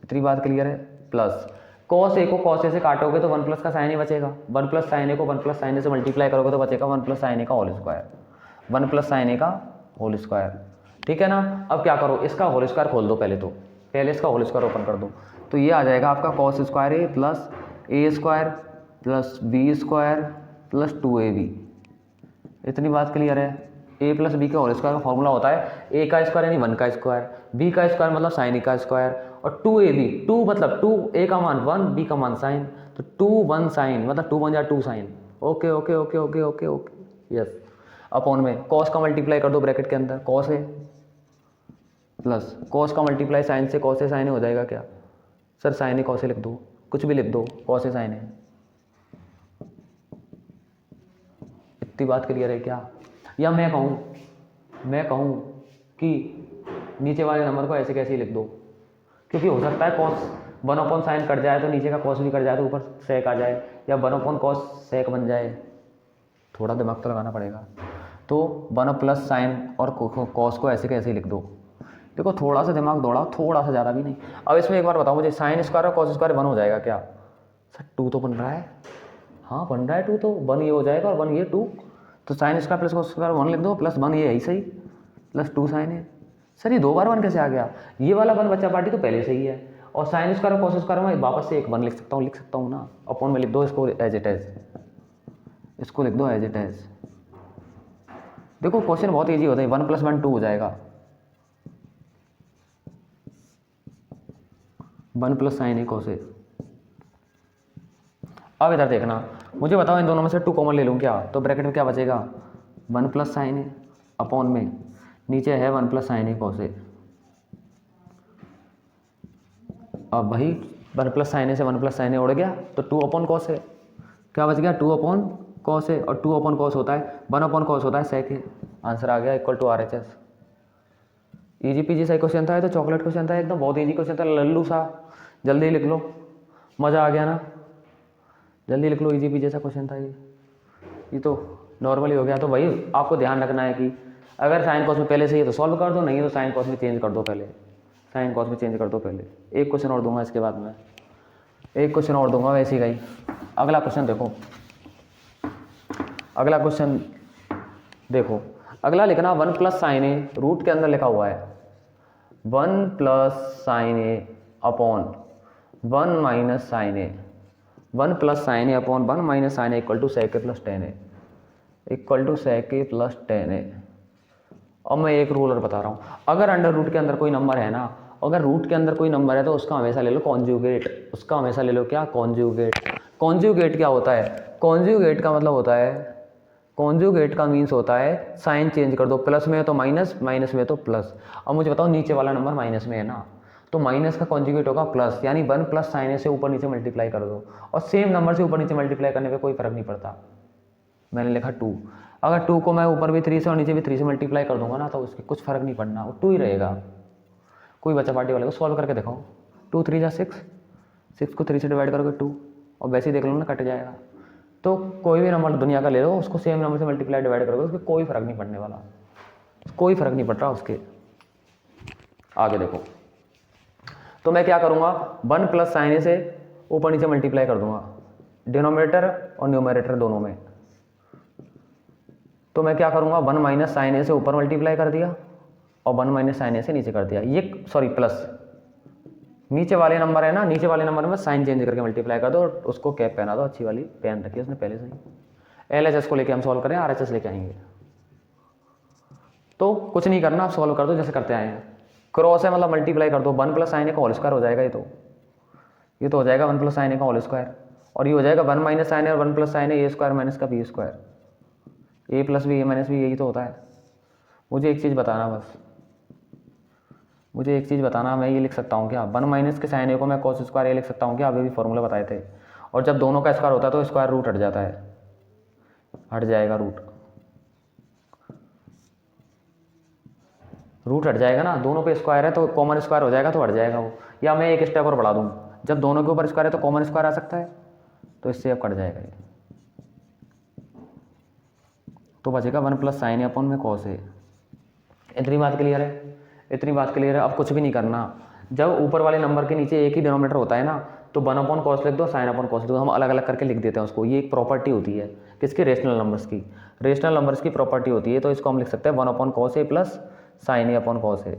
इतनी बात क्लियर है, प्लस कॉस ए को कॉस ए से काटोगे तो 1 प्लस का साइन ए बचेगा, 1 प्लस साइन ए को 1 प्लस साइन ए से मल्टीप्लाई करोगे तो बचेगा 1 प्लस साइन ए का whole square, 1 plus sine A का होल स्क्वायर, ठीक है ना। अब क्या करो, इसका होल स्क्वायर खोल दो पहले, तो पहले इसका होल स्क्वायर ओपन कर दो, तो ये आ जाएगा आपका cos square A plus A square plus B square plus 2ab। इतनी बात क्लियर है। ए प्लस बी का होल स्क्वायर का फॉर्मूला होता है ए का स्क्वायर यानी 1 का स्क्वायर, बी का स्क्वायर मतलब साइन ए का स्क्वायर, और 2ab, 2 मतलब 2 ए का मान 1, बी का मान साइन, तो 2 1 साइन मतलब 2 बन जाए 2 sine, okay okay okay okay okay okay yes. Upon में कॉस का मल्टीप्लाई कर दो ब्रैकेट के अंदर, कॉस ए प्लस कॉस का मल्टीप्लाई साइन से, कॉस ए साइन ए हो जाएगा क्या sir, sine A cos A लिख दो, कुछ भी लिख दो, कॉस ए साइन ए। इतनी बात क्लियर है क्या, या मैं कहूँ कि नीचे वाले नंबर को ऐसे कैसे ही लिख दो, क्योंकि हो सकता है कॉस 1 अपॉन साइन कट जाए तो नीचे का कॉस भी कट जाए तो ऊपर सेक आ जाए, या 1 अपॉन कॉस सेक बन जाए, थोड़ा दिमाग तो लगाना पड़ेगा। तो 1 प्लस साइन और कॉस को ऐसे कैसे लिख दो, देखो थोड़ा सा दिमाग दौड़ाओ, थोड़ा सा, ज़्यादा भी नहीं। अब इसमें एक बार बताओ मुझे, साइन स्क्वायर और कॉस स्क्वायर 1 हो जाएगा क्या, सर 2 तो बन रहा है, हाँ बन रहा है 2 तो 1 ये हो जाएगा और 1 ये 2, तो sine square plus cos square 1 लिख दो प्लस 1 ये है ही सही प्लस 2 साइन है। सर ये 2 बार 1 कैसे आ गया? ये वाला 1 बच्चा पार्टी तो पहले से ही है, और साइन स्क्वायर और कोस स्क्वायर में वापस से एक 1 लिख सकता हूँ ना, अपॉन में लिख दो इसको एज इट एज, इसको लिख दो एज इट एज। देखो क्वेश्चन बहुत ईजी होता है, 1 + 1 2 हो जाएगा, 1 प्लस साइन ए कोस ए। अब इधर देखना, मुझे बताओ इन दोनों में से 2 कॉमन ले लूँ क्या, तो ब्रैकेट में क्या बचेगा 1 प्लस साइन ए अपॉन में नीचे है 1 प्लस साइन ए कोस ए। अब भाई 1 प्लस साइन ए से 1 प्लस साइन ए उड़ गया, तो 2 अपॉन कॉस ए क्या बच गया 2 अपॉन कॉस ए, और 2 अपॉन कॉस होता है 1 अपॉन कॉस होता है सेक ए। आंसर आ गया equal to RHS। Easy peasy सा क्वेश्चन था, तो चॉकलेट क्वेश्चन था एकदम, बहुत ईजी क्वेश्चन था, लल्लू सा, जल्दी लिख लो, मज़ा आ गया ना, जल्दी लिख लो, ईजी पीजी सा क्वेश्चन था ये तो नॉर्मली हो गया। तो भाई आपको ध्यान रखना है कि अगर साइन कॉस में पहले से ही तो सॉल्व कर दो, नहीं तो साइन कॉस में चेंज कर दो, पहले साइन कॉस में चेंज कर दो पहले। एक क्वेश्चन और दूंगा इसके बाद में, एक क्वेश्चन और दूंगा वैसे ही। अगला क्वेश्चन देखो, अगला क्वेश्चन देखो, अगला लिखना 1 प्लस साइन ए, रूट के अंदर लिखा हुआ है 1 plus sine A upon 1 minus sine A, 1 plus sine A upon 1 minus sine A equal to sec A plus 10 A, equal to sec A plus 10 A. अब मैं एक रूल और बता रहा हूँ, अगर अंडर रूट के अंदर कोई नंबर है ना, अगर रूट के अंदर कोई नंबर है तो उसका हमेशा ले लो कॉन्जुगेट, उसका हमेशा ले लो क्या कॉन्जुगेट। कॉन्जुगेट क्या होता है, कॉन्जुगेट का मतलब होता है, कॉन्जुगेट का मीन्स होता है साइन चेंज कर दो, प्लस में है तो माइनस, माइनस में है तो प्लस। अब मुझे बताओ नीचे वाला नंबर माइनस में है ना, तो माइनस का कॉन्जुगेट होगा प्लस, यानी 1 प्लस साइन ए से ऊपर नीचे मल्टीप्लाई कर दो, और सेम नंबर से ऊपर नीचे मल्टीप्लाई करने पे कोई फर्क नहीं पड़ता। मैंने लिखा 2, अगर 2 को मैं ऊपर भी 3 से और नीचे भी 3 से मल्टीप्लाई कर दूंगा ना, तो उसके कुछ फर्क नहीं पड़ना, वो 2 ही रहेगा। कोई बच्चा पार्टी वाले को सॉल्व करके दिखाओ, 2 3 जा 6, 6 को 3 से डिवाइड करोगे 2, और वैसे ही देख लो ना कट जाएगा। तो कोई भी नंबर दुनिया का ले लो, उसको सेम नंबर से मल्टीप्लाई डिवाइड करोगे, उसके कोई फर्क नहीं पड़ने वाला, कोई फर्क नहीं पड़ रहा उसके। आगे देखो, तो मैं क्या करूँगा 1 प्लस साइन ए से ऊपर नीचे मल्टीप्लाई कर दूंगा, डिनोमिनेटर और न्यूमरेटर दोनों में। तो मैं क्या करूँगा 1 माइनस साइन ए से ऊपर मल्टीप्लाई कर दिया और 1 माइनस साइन ए से नीचे कर दिया, ये सॉरी प्लस नीचे वाले नंबर है ना, नीचे वाले नंबर में साइन चेंज करके मल्टीप्लाई कर दो, और उसको कैप पहना दो, अच्छी वाली पहन रखी है उसने पहले से ही। LHS को लेके हम सॉल्व करें, RHS लेके आएंगे। तो कुछ नहीं करना, आप सॉल्व कर दो जैसे करते आए हैं। क्रॉस है मतलब मल्टीप्लाई कर दो, 1 प्लस साइन ए का होल स्क्वायर हो जाएगा, ये तो हो जाएगा 1 प्लस साइन ए का होल स्क्वायर, और ये हो जाएगा 1 माइनस साइन ए और 1 प्लस साइन ए स्क्वायर माइनस का B square, A plus B A minus B, यही तो होता है। मुझे एक चीज़ बताना, बस मुझे एक चीज़ बताना, मैं ये लिख सकता हूँ क्या 1 माइनस के साइन ए को मैं कॉस स्क्वायर ए लिख सकता हूँ क्या, अभी भी फॉर्मूला बताए थे। और जब दोनों का स्क्वायर होता है तो स्क्वायर रूट हट जाता है, हट जाएगा रूट, रूट हट जाएगा ना, दोनों पे स्क्वायर है तो कॉमन स्क्वायर हो जाएगा तो हट जाएगा वो। या मैं एक स्टेप और बढ़ा दूँ, जब दोनों के ऊपर स्क्वायर है तो कॉमन स्क्वायर आ सकता है, तो इससे अब कट जाएगा ये, तो बचेगा 1 प्लस साइन ए अपॉन में कॉस ए। इतनी बात क्लियर है, इतनी बात क्लियर है। अब कुछ भी नहीं करना, जब ऊपर वाले नंबर के नीचे एक ही डिनोमिनेटर होता है ना, तो 1 अपॉन कॉस लिख दो, साइन अपॉन कॉस लिख दो, हम अलग अलग करके लिख देते हैं उसको। ये एक प्रॉपर्टी होती है किसकी, रेशनल नंबर्स की, रेशनल नंबर्स की प्रॉपर्टी होती है। तो इसको हम लिख सकते हैं 1 upon cos A plus sine A upon cos ए।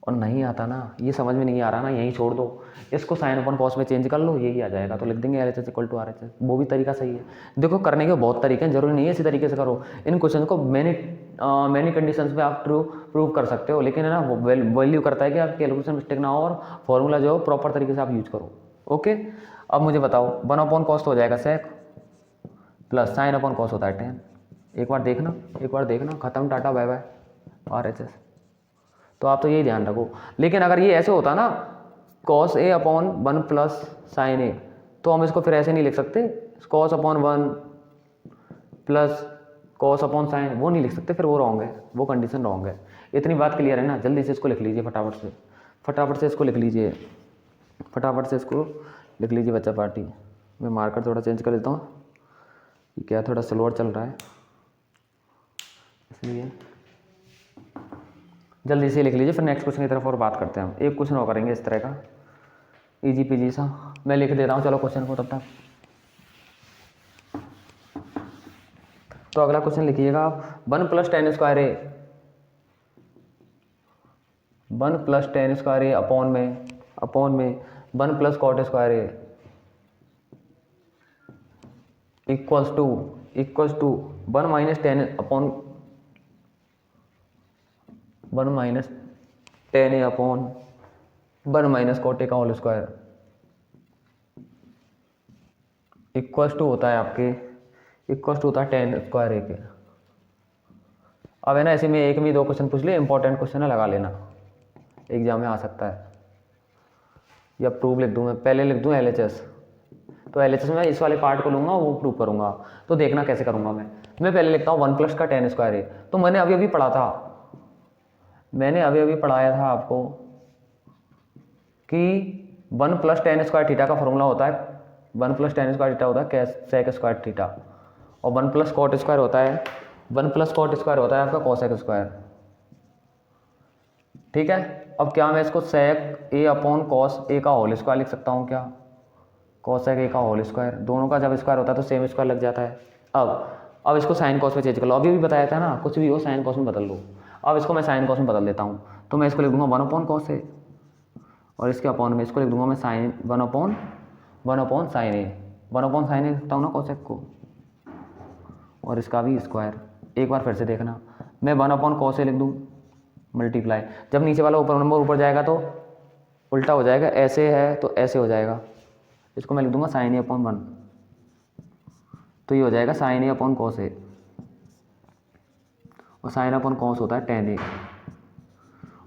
और नहीं आता ना, ये समझ में नहीं आ रहा ना, यहीं छोड़ दो, इसको साइन अपॉन कॉस में चेंज कर लो, यही आ जाएगा, तो लिख देंगे LHS इक्वल टू RHS। वो भी तरीका सही है। देखो करने के बहुत तरीके हैं, जरूरी नहीं है इसी तरीके से करो। इन क्वेश्चन को मैनी कंडीशंस पे आप प्रूव कर सकते हो, लेकिन है ना वो वैल्यू करता है कि आप कैलकुलेशन मिस्टेक ना हो और फॉर्मूला जो है प्रॉपर तरीके से आप यूज करो। ओके, अब मुझे बताओ 1 अपॉन कॉस हो जाएगा सेक, प्लस साइन अपॉन कॉस होता है 10। एक बार देखना, खत्म, टाटा बाय बाय RHS। तो आप तो यही ध्यान रखो। लेकिन अगर ये ऐसे होता ना cos A upon 1 plus sine ए, तो हम इसको फिर ऐसे नहीं लिख सकते, cos upon 1 plus cos upon sine, वो नहीं लिख सकते, फिर वो रॉन्ग है, वो कंडीशन रॉन्ग है। इतनी बात क्लियर है ना, जल्दी से इसको लिख लीजिए, फटाफट से इसको लिख लीजिए, बच्चा पार्टी। मैं मार्कर थोड़ा चेंज कर देता हूँ, ये क्या थोड़ा स्लोअर चल रहा है, इसलिए जल्दी से लिख लीजिए, फिर नेक्स्ट क्वेश्चन की तरफ और बात करते हैं हम। एक क्वेश्चन और करेंगे इस तरह का, इजी पीजी सा मैं लिख देता हूँ, चलो क्वेश्चन को तब तक। तो अगला क्वेश्चन लिखिएगा आप, 1 + tan square A, 1 + tan square A upon में 1 + cot square A equals to 1 - tan अपॉन 1 - tan A upon 1 - cot A का होल स्क्वायर इक्वल्स टू होता है आपके, इक्वल्स टू होता है tan स्क्वायर ए के। अब है ना, ऐसे में एक में 2 क्वेश्चन पूछ लिए, इंपॉर्टेंट क्वेश्चन है, लगा लेना, एग्जाम में आ सकता है। या प्रूव लिख दूँ मैं, पहले लिख दूँ LHS, तो LHS में इस वाले पार्ट को लूँगा, वो प्रूव करूँगा। तो देखना कैसे करूँगा मैं पहले लिखता हूँ 1 + का tan स्क्वायर ए। तो मैंने अभी पढ़ा था, मैंने अभी पढ़ाया था आपको कि 1 + tan स्क्वायर थीटा का फॉर्मूला होता है, 1 + tan स्क्वायर थीटा होता है सेक स्क्वायर थीटा, और 1 + cot स्क्वायर होता है, 1 + cot स्क्वायर होता है आपका कोसेक स्क्वायर। ठीक है, अब क्या मैं इसको सेक ए अपॉन कॉस ए का होल स्क्वायर लिख सकता हूँ क्या? कोसेक ए का होल स्क्वायर, दोनों का जब स्क्वायर होता है तो सेम स्क्वायर लग जाता है। अब इसको साइन कॉस में चेंज कर लो, अभी भी बताया था ना, कुछ भी हो साइन कॉस में बदल लो। अब इसको मैं साइन कॉस में बदल देता हूँ, तो मैं इसको लिख दूंगा 1/cos ए, और इसके अपॉन में इसको लिख दूंगा मैं साइन 1/sin ए, 1/sin ए लिखता हूँ ना कोसेक को, और इसका भी स्क्वायर। एक बार फिर से देखना, मैं 1/cos ए लिख दूँ मल्टीप्लाई, जब नीचे वाला ऊपर नंबर ऊपर जाएगा तो उल्टा हो जाएगा, ऐसे है तो ऐसे हो जाएगा, इसको मैं लिख दूंगा sin a/1, तो ये हो जाएगा sin a/cos ए, और sin/cos होता है tan a,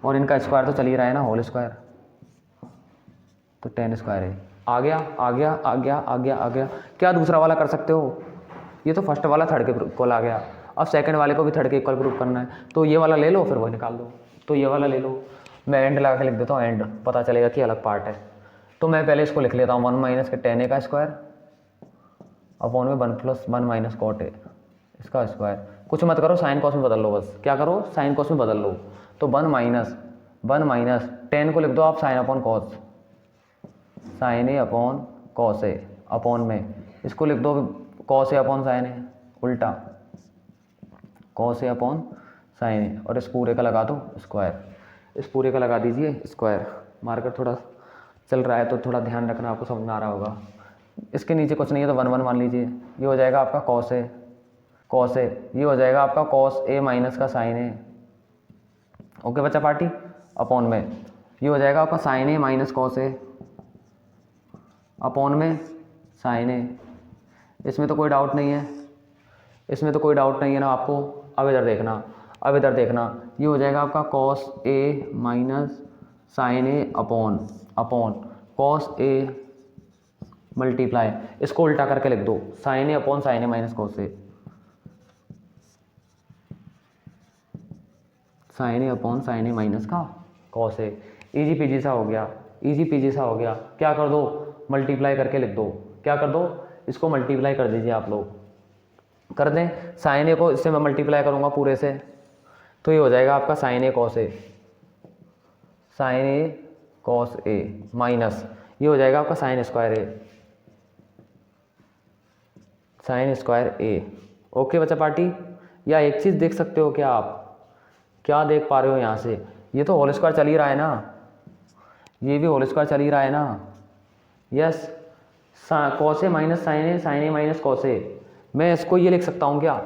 और इनका स्क्वायर तो चल ही रहा है ना, होल स्क्वायर, तो tan स्क्वायर है। आ गया। क्या दूसरा वाला कर सकते हो? ये तो फर्स्ट वाला थर्ड के इक्वल आ गया, अब सेकंड वाले को भी थर्ड के इक्वल प्रूफ करना है, तो ये वाला ले लो, फिर वो निकाल दो। तो ये वाला ले लो, मैं एंड लगा के लिख देता हूँ, एंड, पता चलेगा कि अलग पार्ट है। तो मैं पहले इसको लिख लेता हूँ 1 - tan a का स्क्वायर अपॉन में 1 + 1 - cot a इसका स्क्वायर। कुछ मत करो, साइन कॉस में बदल लो, बस क्या करो, साइन कॉस में बदल लो। तो 1 - tan को लिख दो आप sin/cos, sin a/cos a upon में इसको लिख दो cos a/sin a, उल्टा cos a/sin a, और इस पूरे का लगा दो स्क्वायर, इस पूरे का लगा दीजिए स्क्वायर। मार्कर थोड़ा चल रहा है तो थोड़ा ध्यान रखना, आपको समझ में आ रहा होगा। इसके नीचे कुछ नहीं है तो 1 मान लीजिए, ये हो जाएगा आपका cos a, ये हो जाएगा आपका cos a माइनस का sin a, ओके बच्चा पार्टी, अपॉन में ये हो जाएगा आपका sin a minus cos a upon में sin a। इसमें तो कोई डाउट नहीं है, इसमें तो कोई डाउट नहीं है ना आपको। अब इधर देखना, ये हो जाएगा आपका cos a minus sin a upon cos a multiply, इसको उल्टा करके लिख दो sin a/sin a minus cos a, sin a/sin a minus का cos a। इजी पीजी सा हो गया, क्या कर दो, मल्टीप्लाई करके लिख दो, क्या कर दो, इसको मल्टीप्लाई कर दीजिए आप लोग, कर दें। sin a को इससे मैं मल्टीप्लाई करूँगा पूरे से, तो ये हो जाएगा आपका sin a cos a minus ये हो जाएगा आपका sin स्क्वायर a। ओके बच्चा पार्टी, या एक चीज़ देख सकते हो क्या आप, क्या देख पा रहे हो यहाँ से, ये तो होल स्क्वायर चल ही रहा है ना, ये भी होल स्क्वायर चल ही रहा है ना, yes, cos a minus sin a minus cos a। मैं इसको ये लिख सकता हूँ क्या,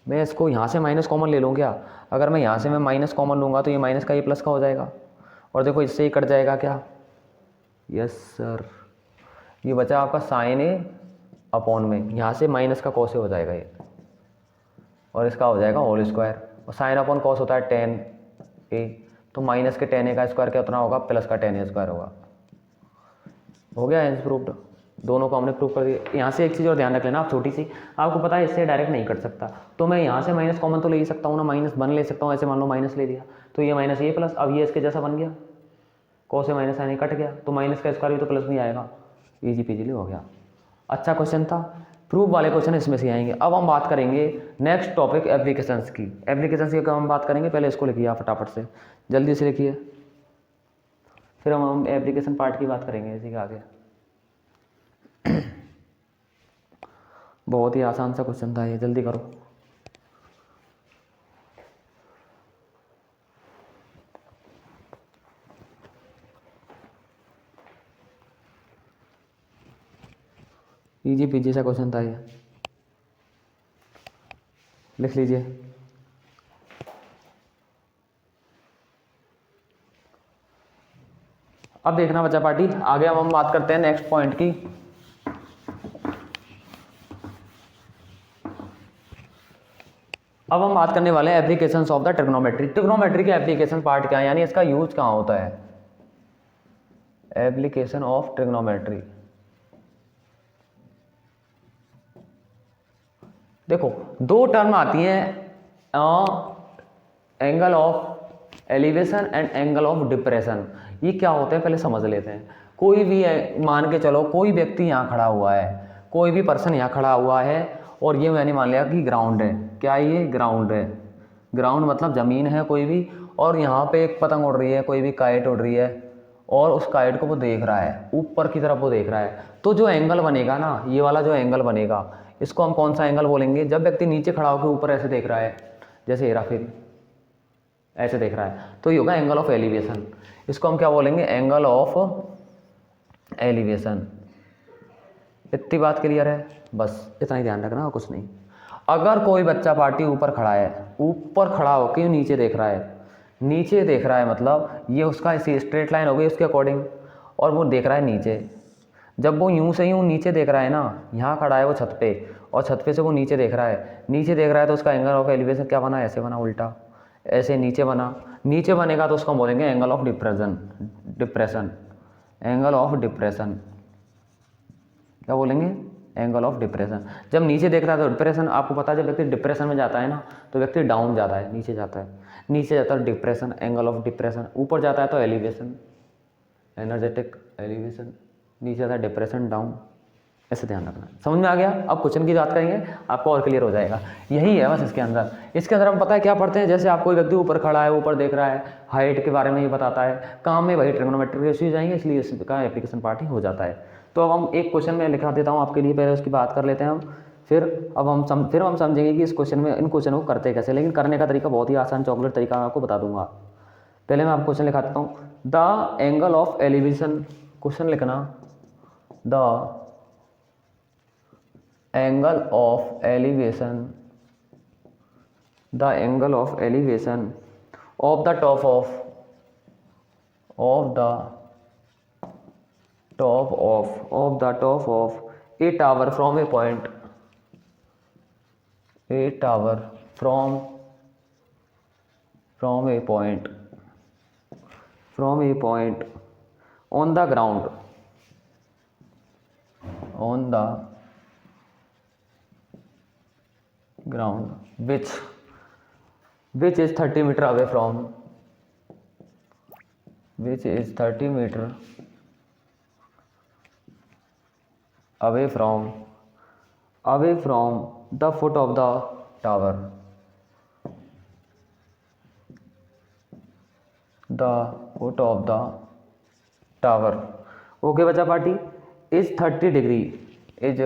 मैं इसको यहाँ से माइनस कॉमन ले लूँ क्या? अगर मैं यहाँ से मैं माइनस कॉमन लूँगा तो ये माइनस का ये प्लस का हो जाएगा, और देखो इससे ही कट जाएगा क्या, यस सर, ये बचा आपका sin a अपॉन में, यहाँ से माइनस का cos a हो जाएगा ये, और इसका हो जाएगा होल स्क्वायर, और sin/cos होता है tan a, तो माइनस के tan a का स्क्वायर क्या उतना होगा, प्लस का tan a स्क्वायर होगा। हो गया हेंस प्रूव्ड, दोनों को हमने प्रूव कर दिया। यहाँ से एक चीज़ और ध्यान रख लेना आप, छोटी सी, आपको पता है इससे डायरेक्ट नहीं कट सकता, तो मैं यहाँ से माइनस कॉमन तो ले ही सकता हूँ ना, -1 ले सकता हूँ, ऐसे मान लो माइनस ले लिया तो ये माइनस ये प्लस, अब ये इसके जैसा बन गया, cos a minus sin a cut गया, तो माइनस का स्क्वायर भी तो प्लस भी आएगा, ईजी पीजीली हो गया। अच्छा क्वेश्चन था, प्रूफ वाले क्वेश्चन इसमें से आएंगे। अब हम बात करेंगे नेक्स्ट टॉपिक एप्लीकेशंस की, एप्लीकेशंस की हम बात करेंगे। पहले इसको लिखिए आप फटाफट से, जल्दी से लिखिए, फिर हम एप्लीकेशन पार्ट की बात करेंगे इसी के आगे। बहुत ही आसान सा क्वेश्चन था ये, जल्दी करो। इजी पीजी सा क्वेश्चन था ये, लिख लीजिए। अब देखना बच्चा पार्टी, आगे हम बात करते हैं नेक्स्ट पॉइंट की। अब हम बात करने वाले हैं applications of the trigonometry. Trigonometry के एप्लीकेशन पार्ट क्या है, यानी इसका यूज कहाँ होता है। एप्लीकेशन ऑफ ट्रिग्नोमेट्री, देखो दो टर्म आती हैं, angle of elevation and angle of depression. ये क्या होते हैं पहले समझ लेते हैं। कोई भी मान के चलो, कोई व्यक्ति यहाँ खड़ा हुआ है, कोई भी पर्सन यहाँ खड़ा हुआ है, और ये मैंने मान लिया कि ग्राउंड है। क्या ये ग्राउंड है, ग्राउंड मतलब ज़मीन है कोई भी, और यहाँ पे एक पतंग उड़ रही है, कोई भी काइट उड़ रही है, और उस काइट को वो देख रहा है, ऊपर की तरफ वो देख रहा है। तो जो एंगल बनेगा ना, ये वाला जो एंगल बनेगा, इसको हम कौन सा एंगल बोलेंगे। जब व्यक्ति नीचे खड़ा होकर ऊपर ऐसे देख रहा है, जैसे हेरा फेरी ऐसे देख रहा है, तो ये होगा एंगल ऑफ एलिवेशन। इसको हम क्या बोलेंगे, एंगल ऑफ एलिवेशन। इतनी बात क्लियर है, बस इतना ही ध्यान रखना और कुछ नहीं। अगर कोई बच्चा पार्टी ऊपर खड़ा है, ऊपर खड़ा होकर नीचे देख रहा है, नीचे देख रहा है मतलब ये उसका इसी स्ट्रेट लाइन हो गई उसके अकॉर्डिंग, और वो देख रहा है नीचे। जब वो यूं से यूं नीचे देख रहा है ना, यहाँ खड़ा है वो छत पे, और छत पे से वो नीचे देख रहा है, नीचे देख रहा है, तो उसका एंगल ऑफ एलिवेशन क्या बना, ऐसे बना, उल्टा ऐसे नीचे बना। नीचे बनेगा तो उसको बोलेंगे angle of depression. Depression, angle of depression, क्या बोलेंगे, एंगल ऑफ डिप्रेशन। जब नीचे देख रहा है तो डिप्रेशन, आपको पता है जब व्यक्ति डिप्रेशन में जाता है ना, तो व्यक्ति डाउन जाता है, नीचे जाता है, नीचे जाता है डिप्रेशन, एंगल ऑफ डिप्रेशन। ऊपर जाता है तो एलिवेशन, एनर्जेटिक एलिवेशन, नीचे जाता है डिप्रेशन, डाउन। ऐसे ध्यान रखना। समझ में आ गया। अब क्वेश्चन की बात करेंगे, आपको और क्लियर हो जाएगा। यही है बस इसके अंदर। इसके अंदर हम पता है क्या पढ़ते हैं, जैसे आप कोई व्यक्ति ऊपर खड़ा है, ऊपर देख रहा है, हाइट के बारे में ही बताता है, काम में वही ट्रिग्नोमेट्री के इश्यूज आएंगे, इसलिए इसका एप्लीकेशन पार्ट ही हो जाता है। तो अब हम एक क्वेश्चन में लिखा देता हूँ आपके लिए, पहले उसकी बात कर लेते हैं हम, फिर हम समझेंगे कि इस क्वेश्चन में इन क्वेश्चन को करते कैसे। लेकिन करने का तरीका बहुत ही आसान चॉकलेट तरीका मैं आपको बता दूंगा। पहले मैं आपको क्वेश्चन लिखा देता हूँ। The angle of elevation, question लिखना, the angle of elevation, the angle of elevation of the top of a tower from a point, a tower from a point on the ground, which is 30 meter away from, which is 30 meter away from the foot of the tower, the foot of the tower. Okay बच्चा party, is 30 degree, is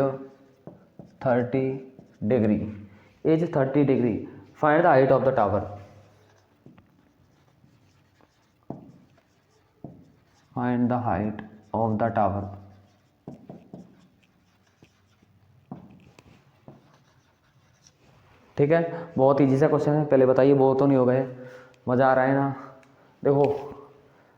30 degree, is 30 degree. Find the height of the tower. Find the height of the tower. ठीक है, बहुत इजी सा क्वेश्चन है। पहले बताइए बहुत तो नहीं हो गए, मज़ा आ रहा है ना। देखो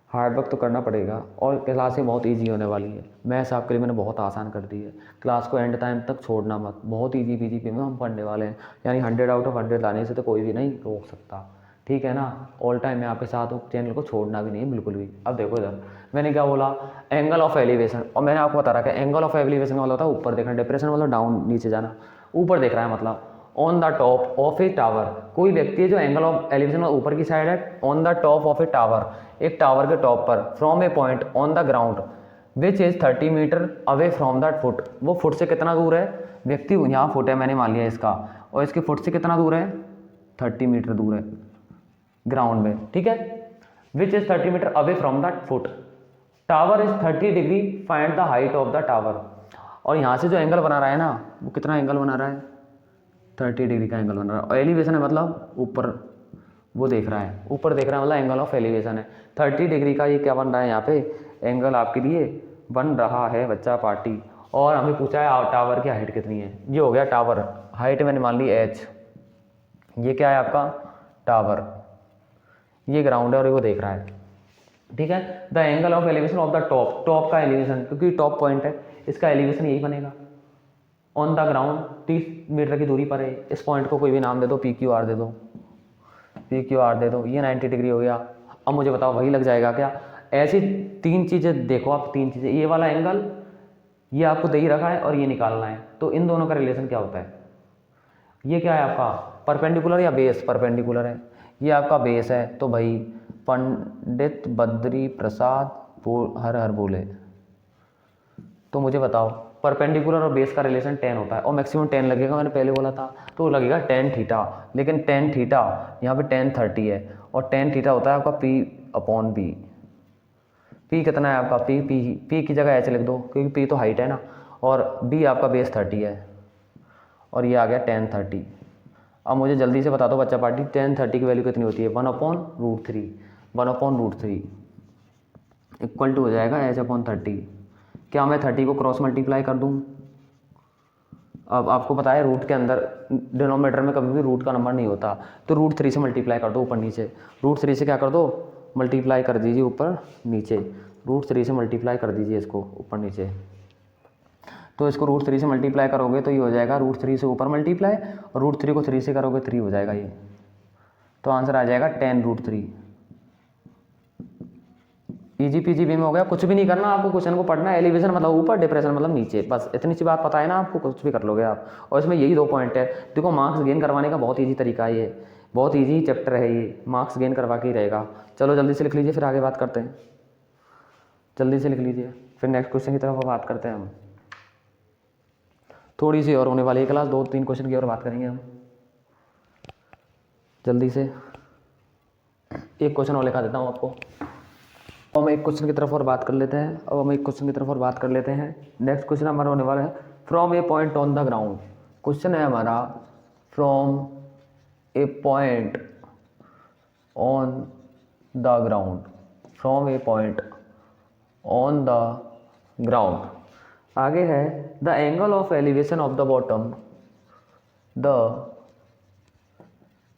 हार्ड वर्क तो करना पड़ेगा, और क्लासें बहुत इजी होने वाली है। मैथ्स आपके लिए मैंने बहुत आसान कर दी है। क्लास को एंड टाइम तक छोड़ना मत, बहुत इजी पीजी पे में हम पढ़ने वाले हैं। यानी 100 आउट ऑफ 100 लाने से तो कोई भी नहीं रोक सकता, ठीक है ना। ऑल टाइम मैं आपके साथ हूँ, चैनल को छोड़ना भी नहीं है बिल्कुल भी। अब देखो इधर मैंने क्या बोला, एंगल ऑफ एलिवेशन, और मैंने आपको बता रहा है एंगल ऑफ एलिवेशन वाला होता है ऊपर देखना, डिप्रेशन मतलब डाउन नीचे जाना। ऊपर देख रहा है मतलब on the top of a tower, कोई व्यक्ति है जो एंगल ऑफ एलिवेशन ऊपर की साइड है, on the top of a tower, एक टावर के टॉप पर, from a point on the ground which is 30 metre away from that foot. वो फुट से कितना दूर है, व्यक्ति यहाँ फुट है मैंने मान लिया इसका, और इसके फुट से कितना दूर है, 30 मीटर दूर है ग्राउंड में, ठीक है। Which is 30 metre away from that foot, tower is 30 degree, find the height of the tower. और यहाँ से जो एंगल बना रहा है ना, वो कितना एंगल बना रहा है, 30 डिग्री का एंगल बन रहा है। और एलिवेशन है मतलब ऊपर वो देख रहा है, ऊपर देख रहा है, मतलब एंगल ऑफ एलिवेशन है 30 डिग्री का। ये क्या बन रहा है यहाँ पे, एंगल आपके लिए बन रहा है बच्चा पार्टी। और हमें पूछा है टावर की हाइट कितनी है। ये हो गया टावर, हाइट मैंने मान ली h। ये क्या है आपका टावर, ये ग्राउंड है और ये वो देख रहा है, ठीक है। The angle of elevation of the top, top का एलिवेशन क्योंकि टॉप पॉइंट है, इसका एलिवेशन यही बनेगा। ऑन द ग्राउंड 30 मीटर की दूरी पर है। इस पॉइंट को कोई भी नाम दे दो, पी क्यू आर दे दो, पी क्यू आर दे दो। ये 90 डिग्री हो गया। अब मुझे बताओ वही लग जाएगा क्या। ऐसी तीन चीज़ें देखो आप, तीन चीज़ें, ये वाला एंगल ये आपको दे ही रखा है और ये निकालना है, तो इन दोनों का रिलेशन क्या होता है। ये क्या है आपका परपेंडिकुलर या बेस, परपेंडिकुलर है। ये आपका बेस है, तो भाई पंडित बद्री प्रसाद हर हर बोले। तो मुझे बताओ परपेंडिकुलर और बेस का रिलेशन 10 होता है और मैक्सिमम 10 लगेगा, मैंने पहले बोला था, तो लगेगा tan थीटा। लेकिन tan थीटा यहाँ पे tan 30 है और tan थीटा होता है आपका p/b। p कितना है आपका, p की जगह h लिख दो क्योंकि p तो हाइट है ना, और b आपका बेस 30 है और ये आ गया tan 30। अब मुझे जल्दी से बता दो बच्चा पार्टी, tan 30 की वैल्यू कितनी होती है, 1/√3, 1/√3 इक्वल टू हो जाएगा h/30। क्या मैं 30 को क्रॉस मल्टीप्लाई कर दूं। अब आपको पता है रूट के अंदर डिनोमिनेटर में कभी भी रूट का नंबर नहीं होता, तो √3 से मल्टीप्लाई कर दो ऊपर नीचे। √3 से क्या कर दो, मल्टीप्लाई कर दीजिए ऊपर नीचे। √3 से मल्टीप्लाई कर दीजिए इसको ऊपर नीचे। तो इसको √3 से मल्टीप्लाई करोगे तो ये हो जाएगा √3 से ऊपर मल्टीप्लाई, और √3 को 3 से करोगे 3 हो जाएगा ये। तो आंसर आ जाएगा tan√3। इजी पीजी वे में हो गया। कुछ भी नहीं करना आपको, क्वेश्चन को पढ़ना है। एलिवेशन मतलब ऊपर, डिप्रेशन मतलब नीचे, बस इतनी सी बात पता है ना आपको, कुछ भी कर लोगे आप। और इसमें यही 2 पॉइंट है। देखो मार्क्स गेन करवाने का बहुत ईजी तरीका है, ये बहुत ईजी चैप्टर है, ये मार्क्स गेन करवा के ही रहेगा। चलो जल्दी से लिख लीजिए, फिर आगे बात करते हैं। जल्दी से लिख लीजिए, फिर नेक्स्ट क्वेश्चन की तरफ बात करते हैं हम। थोड़ी सी और होने वाली है क्लास, 2-3 क्वेश्चन की और बात करेंगे हम। जल्दी से एक क्वेश्चन और लिखा देता हूँ आपको। अब हम एक क्वेश्चन की तरफ और बात कर लेते हैं। नेक्स्ट क्वेश्चन हमारा होने वाला है from a point on the ground. Question है हमारा from a point on the ground, from a point on the ground. आगे है the angle of elevation of the bottom, the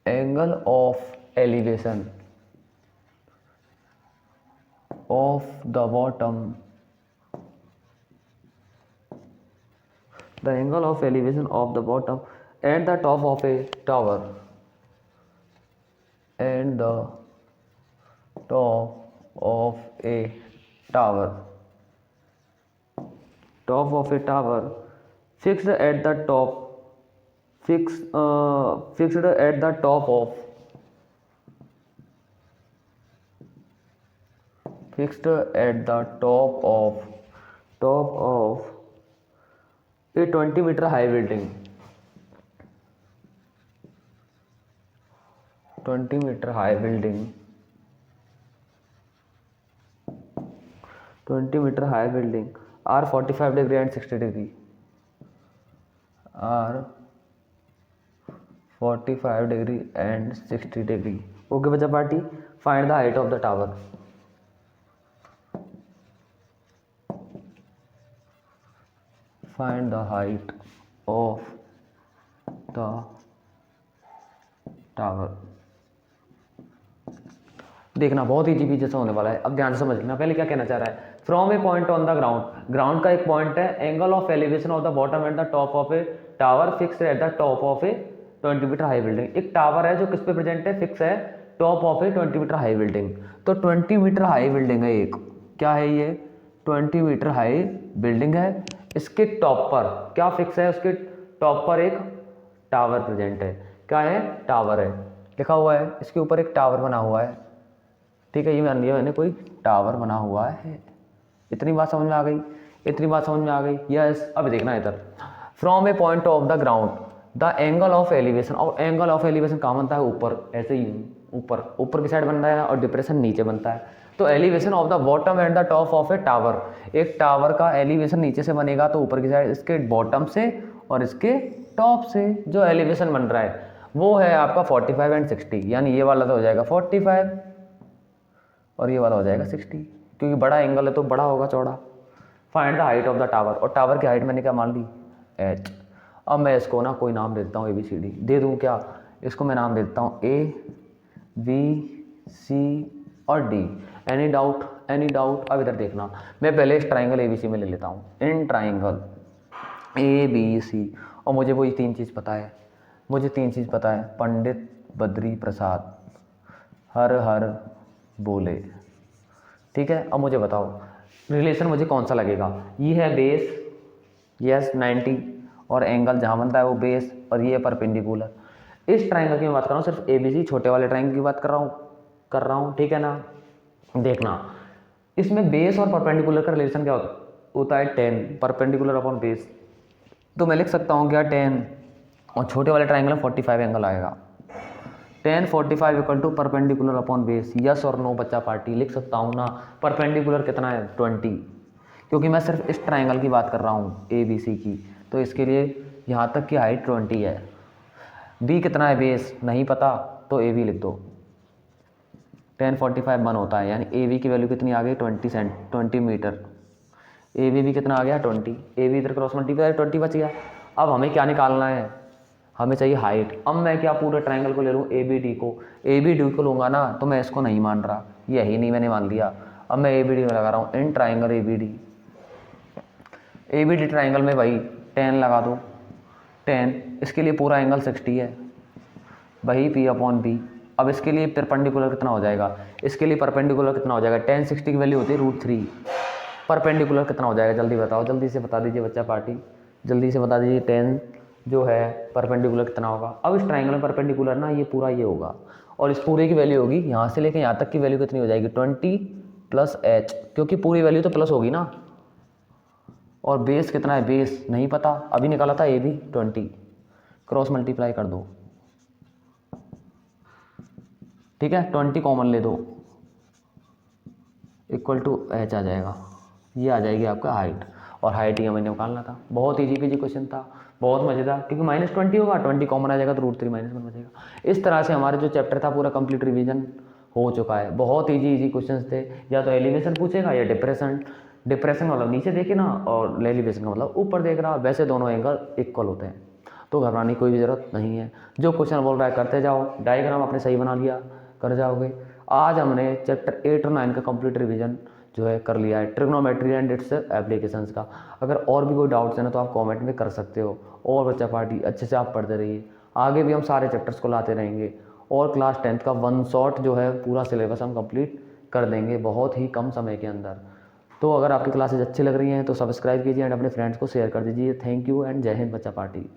angle of elevation of the bottom, the angle of elevation of the bottom at the top of a tower, and the top of a tower, top of a tower fixed at the top, fixed at the top of, fixed at the top of a 20-meter high building, 20-meter high building, 20-meter high building are 45 degree and 60 degree, are 45 degree and 60 degree. Okay बच्चा party, find the height of the tower. Find the height of the tower. देखना बहुत ईजी पीछे से होने वाला है। अब ध्यान से समझना, पहले क्या कहना चाह रहा है। From a point on the ground, ground का एक पॉइंट है, angle of elevation of the bottom at the top of a tower fix at the top of A 20-meter high building. एक टावर है जो किस पे प्रेजेंट है, फिक्स है top of A 20-meter high building. तो 20-meter हाई बिल्डिंग है एक, क्या है ये 20-meter हाई बिल्डिंग है। इसके टॉप पर क्या फिक्स है, उसके टॉप पर एक टावर प्रेजेंट है। क्या है, टावर है, लिखा हुआ है, इसके ऊपर एक टावर बना हुआ है। ठीक है, ये मान लिया मैंने कोई टावर बना हुआ है। इतनी बात समझ में आ गई, इतनी बात समझ में आ गई। यस, अब देखना इधर, from a point of the ground the angle of elevation, और एंगल ऑफ एलिवेशन कहाँ बनता है, ऊपर, ऐसे ही ऊपर, ऊपर की साइड बनता है और डिप्रेशन नीचे बनता है। तो elevation of the bottom and the top of a tower, एक टावर का एलिवेशन नीचे से बनेगा तो ऊपर की साइड इसके बॉटम से और इसके टॉप से जो एलिवेशन बन रहा है वो है आपका 45 एंड 60, यानी ये वाला तो हो जाएगा 45 और ये वाला हो जाएगा 60, क्योंकि बड़ा एंगल है तो बड़ा होगा चौड़ा। Find the height of the tower, और टावर की हाइट मैंने क्या मान ली h। अब मैं इसको ना कोई नाम दे देता हूँ ABCD, दे दूँ क्या, इसको मैं नाम दे देता हूँ A B C और D। Any doubt, any doubt. अब इधर देखना, मैं पहले इस ट्राइंगल ABC में ले लेता हूँ, इन ट्राइंगल ABC, और मुझे वही 3 चीज़ पता है, मुझे 3 चीज़ पता है, पंडित बद्री प्रसाद हर हर बोले, ठीक है। अब मुझे बताओ रिलेशन मुझे कौन सा लगेगा, ये है बेस, यस 90, और एंगल जहाँ बनता है वो बेस, और ये है परपेंडिकुलर। इस ट्राइंगल की मैं बात कर रहा हूँ, सिर्फ ABC छोटे वाले ट्राइंगल की बात कर रहा हूँ, ठीक है ना। देखना इसमें बेस और परपेंडिकुलर का रिलेशन क्या होता है 10 परपेंडिकुलर अपॉन बेस, तो मैं लिख सकता हूँ क्या 10, और छोटे वाले ट्राइंगल में 45 एंगल आएगा, 10 45 equal to perpendicular upon base. Yes और नो बच्चा पार्टी, लिख सकता हूँ ना। परपेंडिकुलर कितना है 20, क्योंकि मैं सिर्फ इस ट्राइंगल की बात कर रहा हूँ ABC की, तो इसके लिए यहाँ तक की हाइट 20 है। B कितना है बेस नहीं पता, तो AB लिख दो, 10 45 1 होता है, यानी AB की वैल्यू कितनी आ गई 20 मीटर। AB भी कितना आ गया 20, AB इधर क्रॉस मल्टीप्लाई 20 बच गया। अब हमें क्या निकालना है, हमें चाहिए हाइट। अब मैं क्या पूरे ट्राइंगल को ले लूँ ABD को लूँगा ना, तो मैं इसको नहीं मान रहा, यही नहीं मैंने मान लिया। अब मैं ABD में लगा रहा हूँ, इन ट्राइंगल ABD ट्राइंगल में भाई 10 लगा दो, 10, इसके लिए पूरा एंगल 60 है, वही P अपॉन B। अब इसके लिए परपेंडिकुलर कितना हो जाएगा, इसके लिए परपेंडिकुलर कितना हो जाएगा, 10 60 की वैल्यू होती है √3, परपेंडिकुलर कितना हो जाएगा जल्दी बताओ, जल्दी से बता दीजिए बच्चा पार्टी, जल्दी से बता दीजिए 10 जो है परपेंडिकुलर कितना होगा। अब इस ट्राइंगल में परपेंडिकुलर ना ये पूरा ये होगा, और इस पूरे की वैल्यू होगी यहाँ से लेकर यहाँ तक की वैल्यू कितनी हो जाएगी 20 प्लस H, क्योंकि पूरी वैल्यू तो प्लस होगी ना। और बेस कितना है, बेस नहीं पता, अभी निकाला था AB 20, क्रॉस मल्टीप्लाई कर दो, ठीक है 20 कॉमन ले दो, इक्वल टू H आ जाएगा, ये आ जाएगी आपका हाइट, और हाइट ही हमें निकालना था। बहुत ईजी पीजी क्वेश्चन था, बहुत मज़ेदार, क्योंकि -20 होगा, 20 कॉमन आ जाएगा तो √3 -1 बचेगा। इस तरह से हमारे जो चैप्टर था पूरा कंप्लीट रिवीजन हो चुका है। बहुत इजी क्वेश्चंस थे, या तो एलिवेशन पूछेगा या डिप्रेशन मतलब नीचे देखे ना, और एलिवेशन का मतलब ऊपर देख रहा, वैसे दोनों एंगल इक्वल होते हैं, तो घबराने की कोई ज़रूरत नहीं है। जो क्वेश्चन बोल रहा है करते जाओ, डायग्राम आपने सही बना लिया कर जाओगे। आज हमने चैप्टर 8 और 9 का कंप्लीट रिवीजन जो है कर लिया है, ट्रिग्नोमेट्री एंड इट्स एप्लीकेशंस का। अगर और भी कोई डाउट्स है ना तो आप कमेंट में कर सकते हो, और बच्चा पार्टी अच्छे से आप पढ़ते रहिए, आगे भी हम सारे चैप्टर्स को लाते रहेंगे, और क्लास 10th का 1 शॉट जो है पूरा सिलेबस हम कंप्लीट कर देंगे बहुत ही कम समय के अंदर। तो अगर आपकी क्लासेज अच्छी लग रही हैं तो सब्सक्राइब कीजिए एंड अपने फ्रेंड्स को शेयर कर दीजिए। थैंक यू एंड जय हिंद बच्चा पार्टी।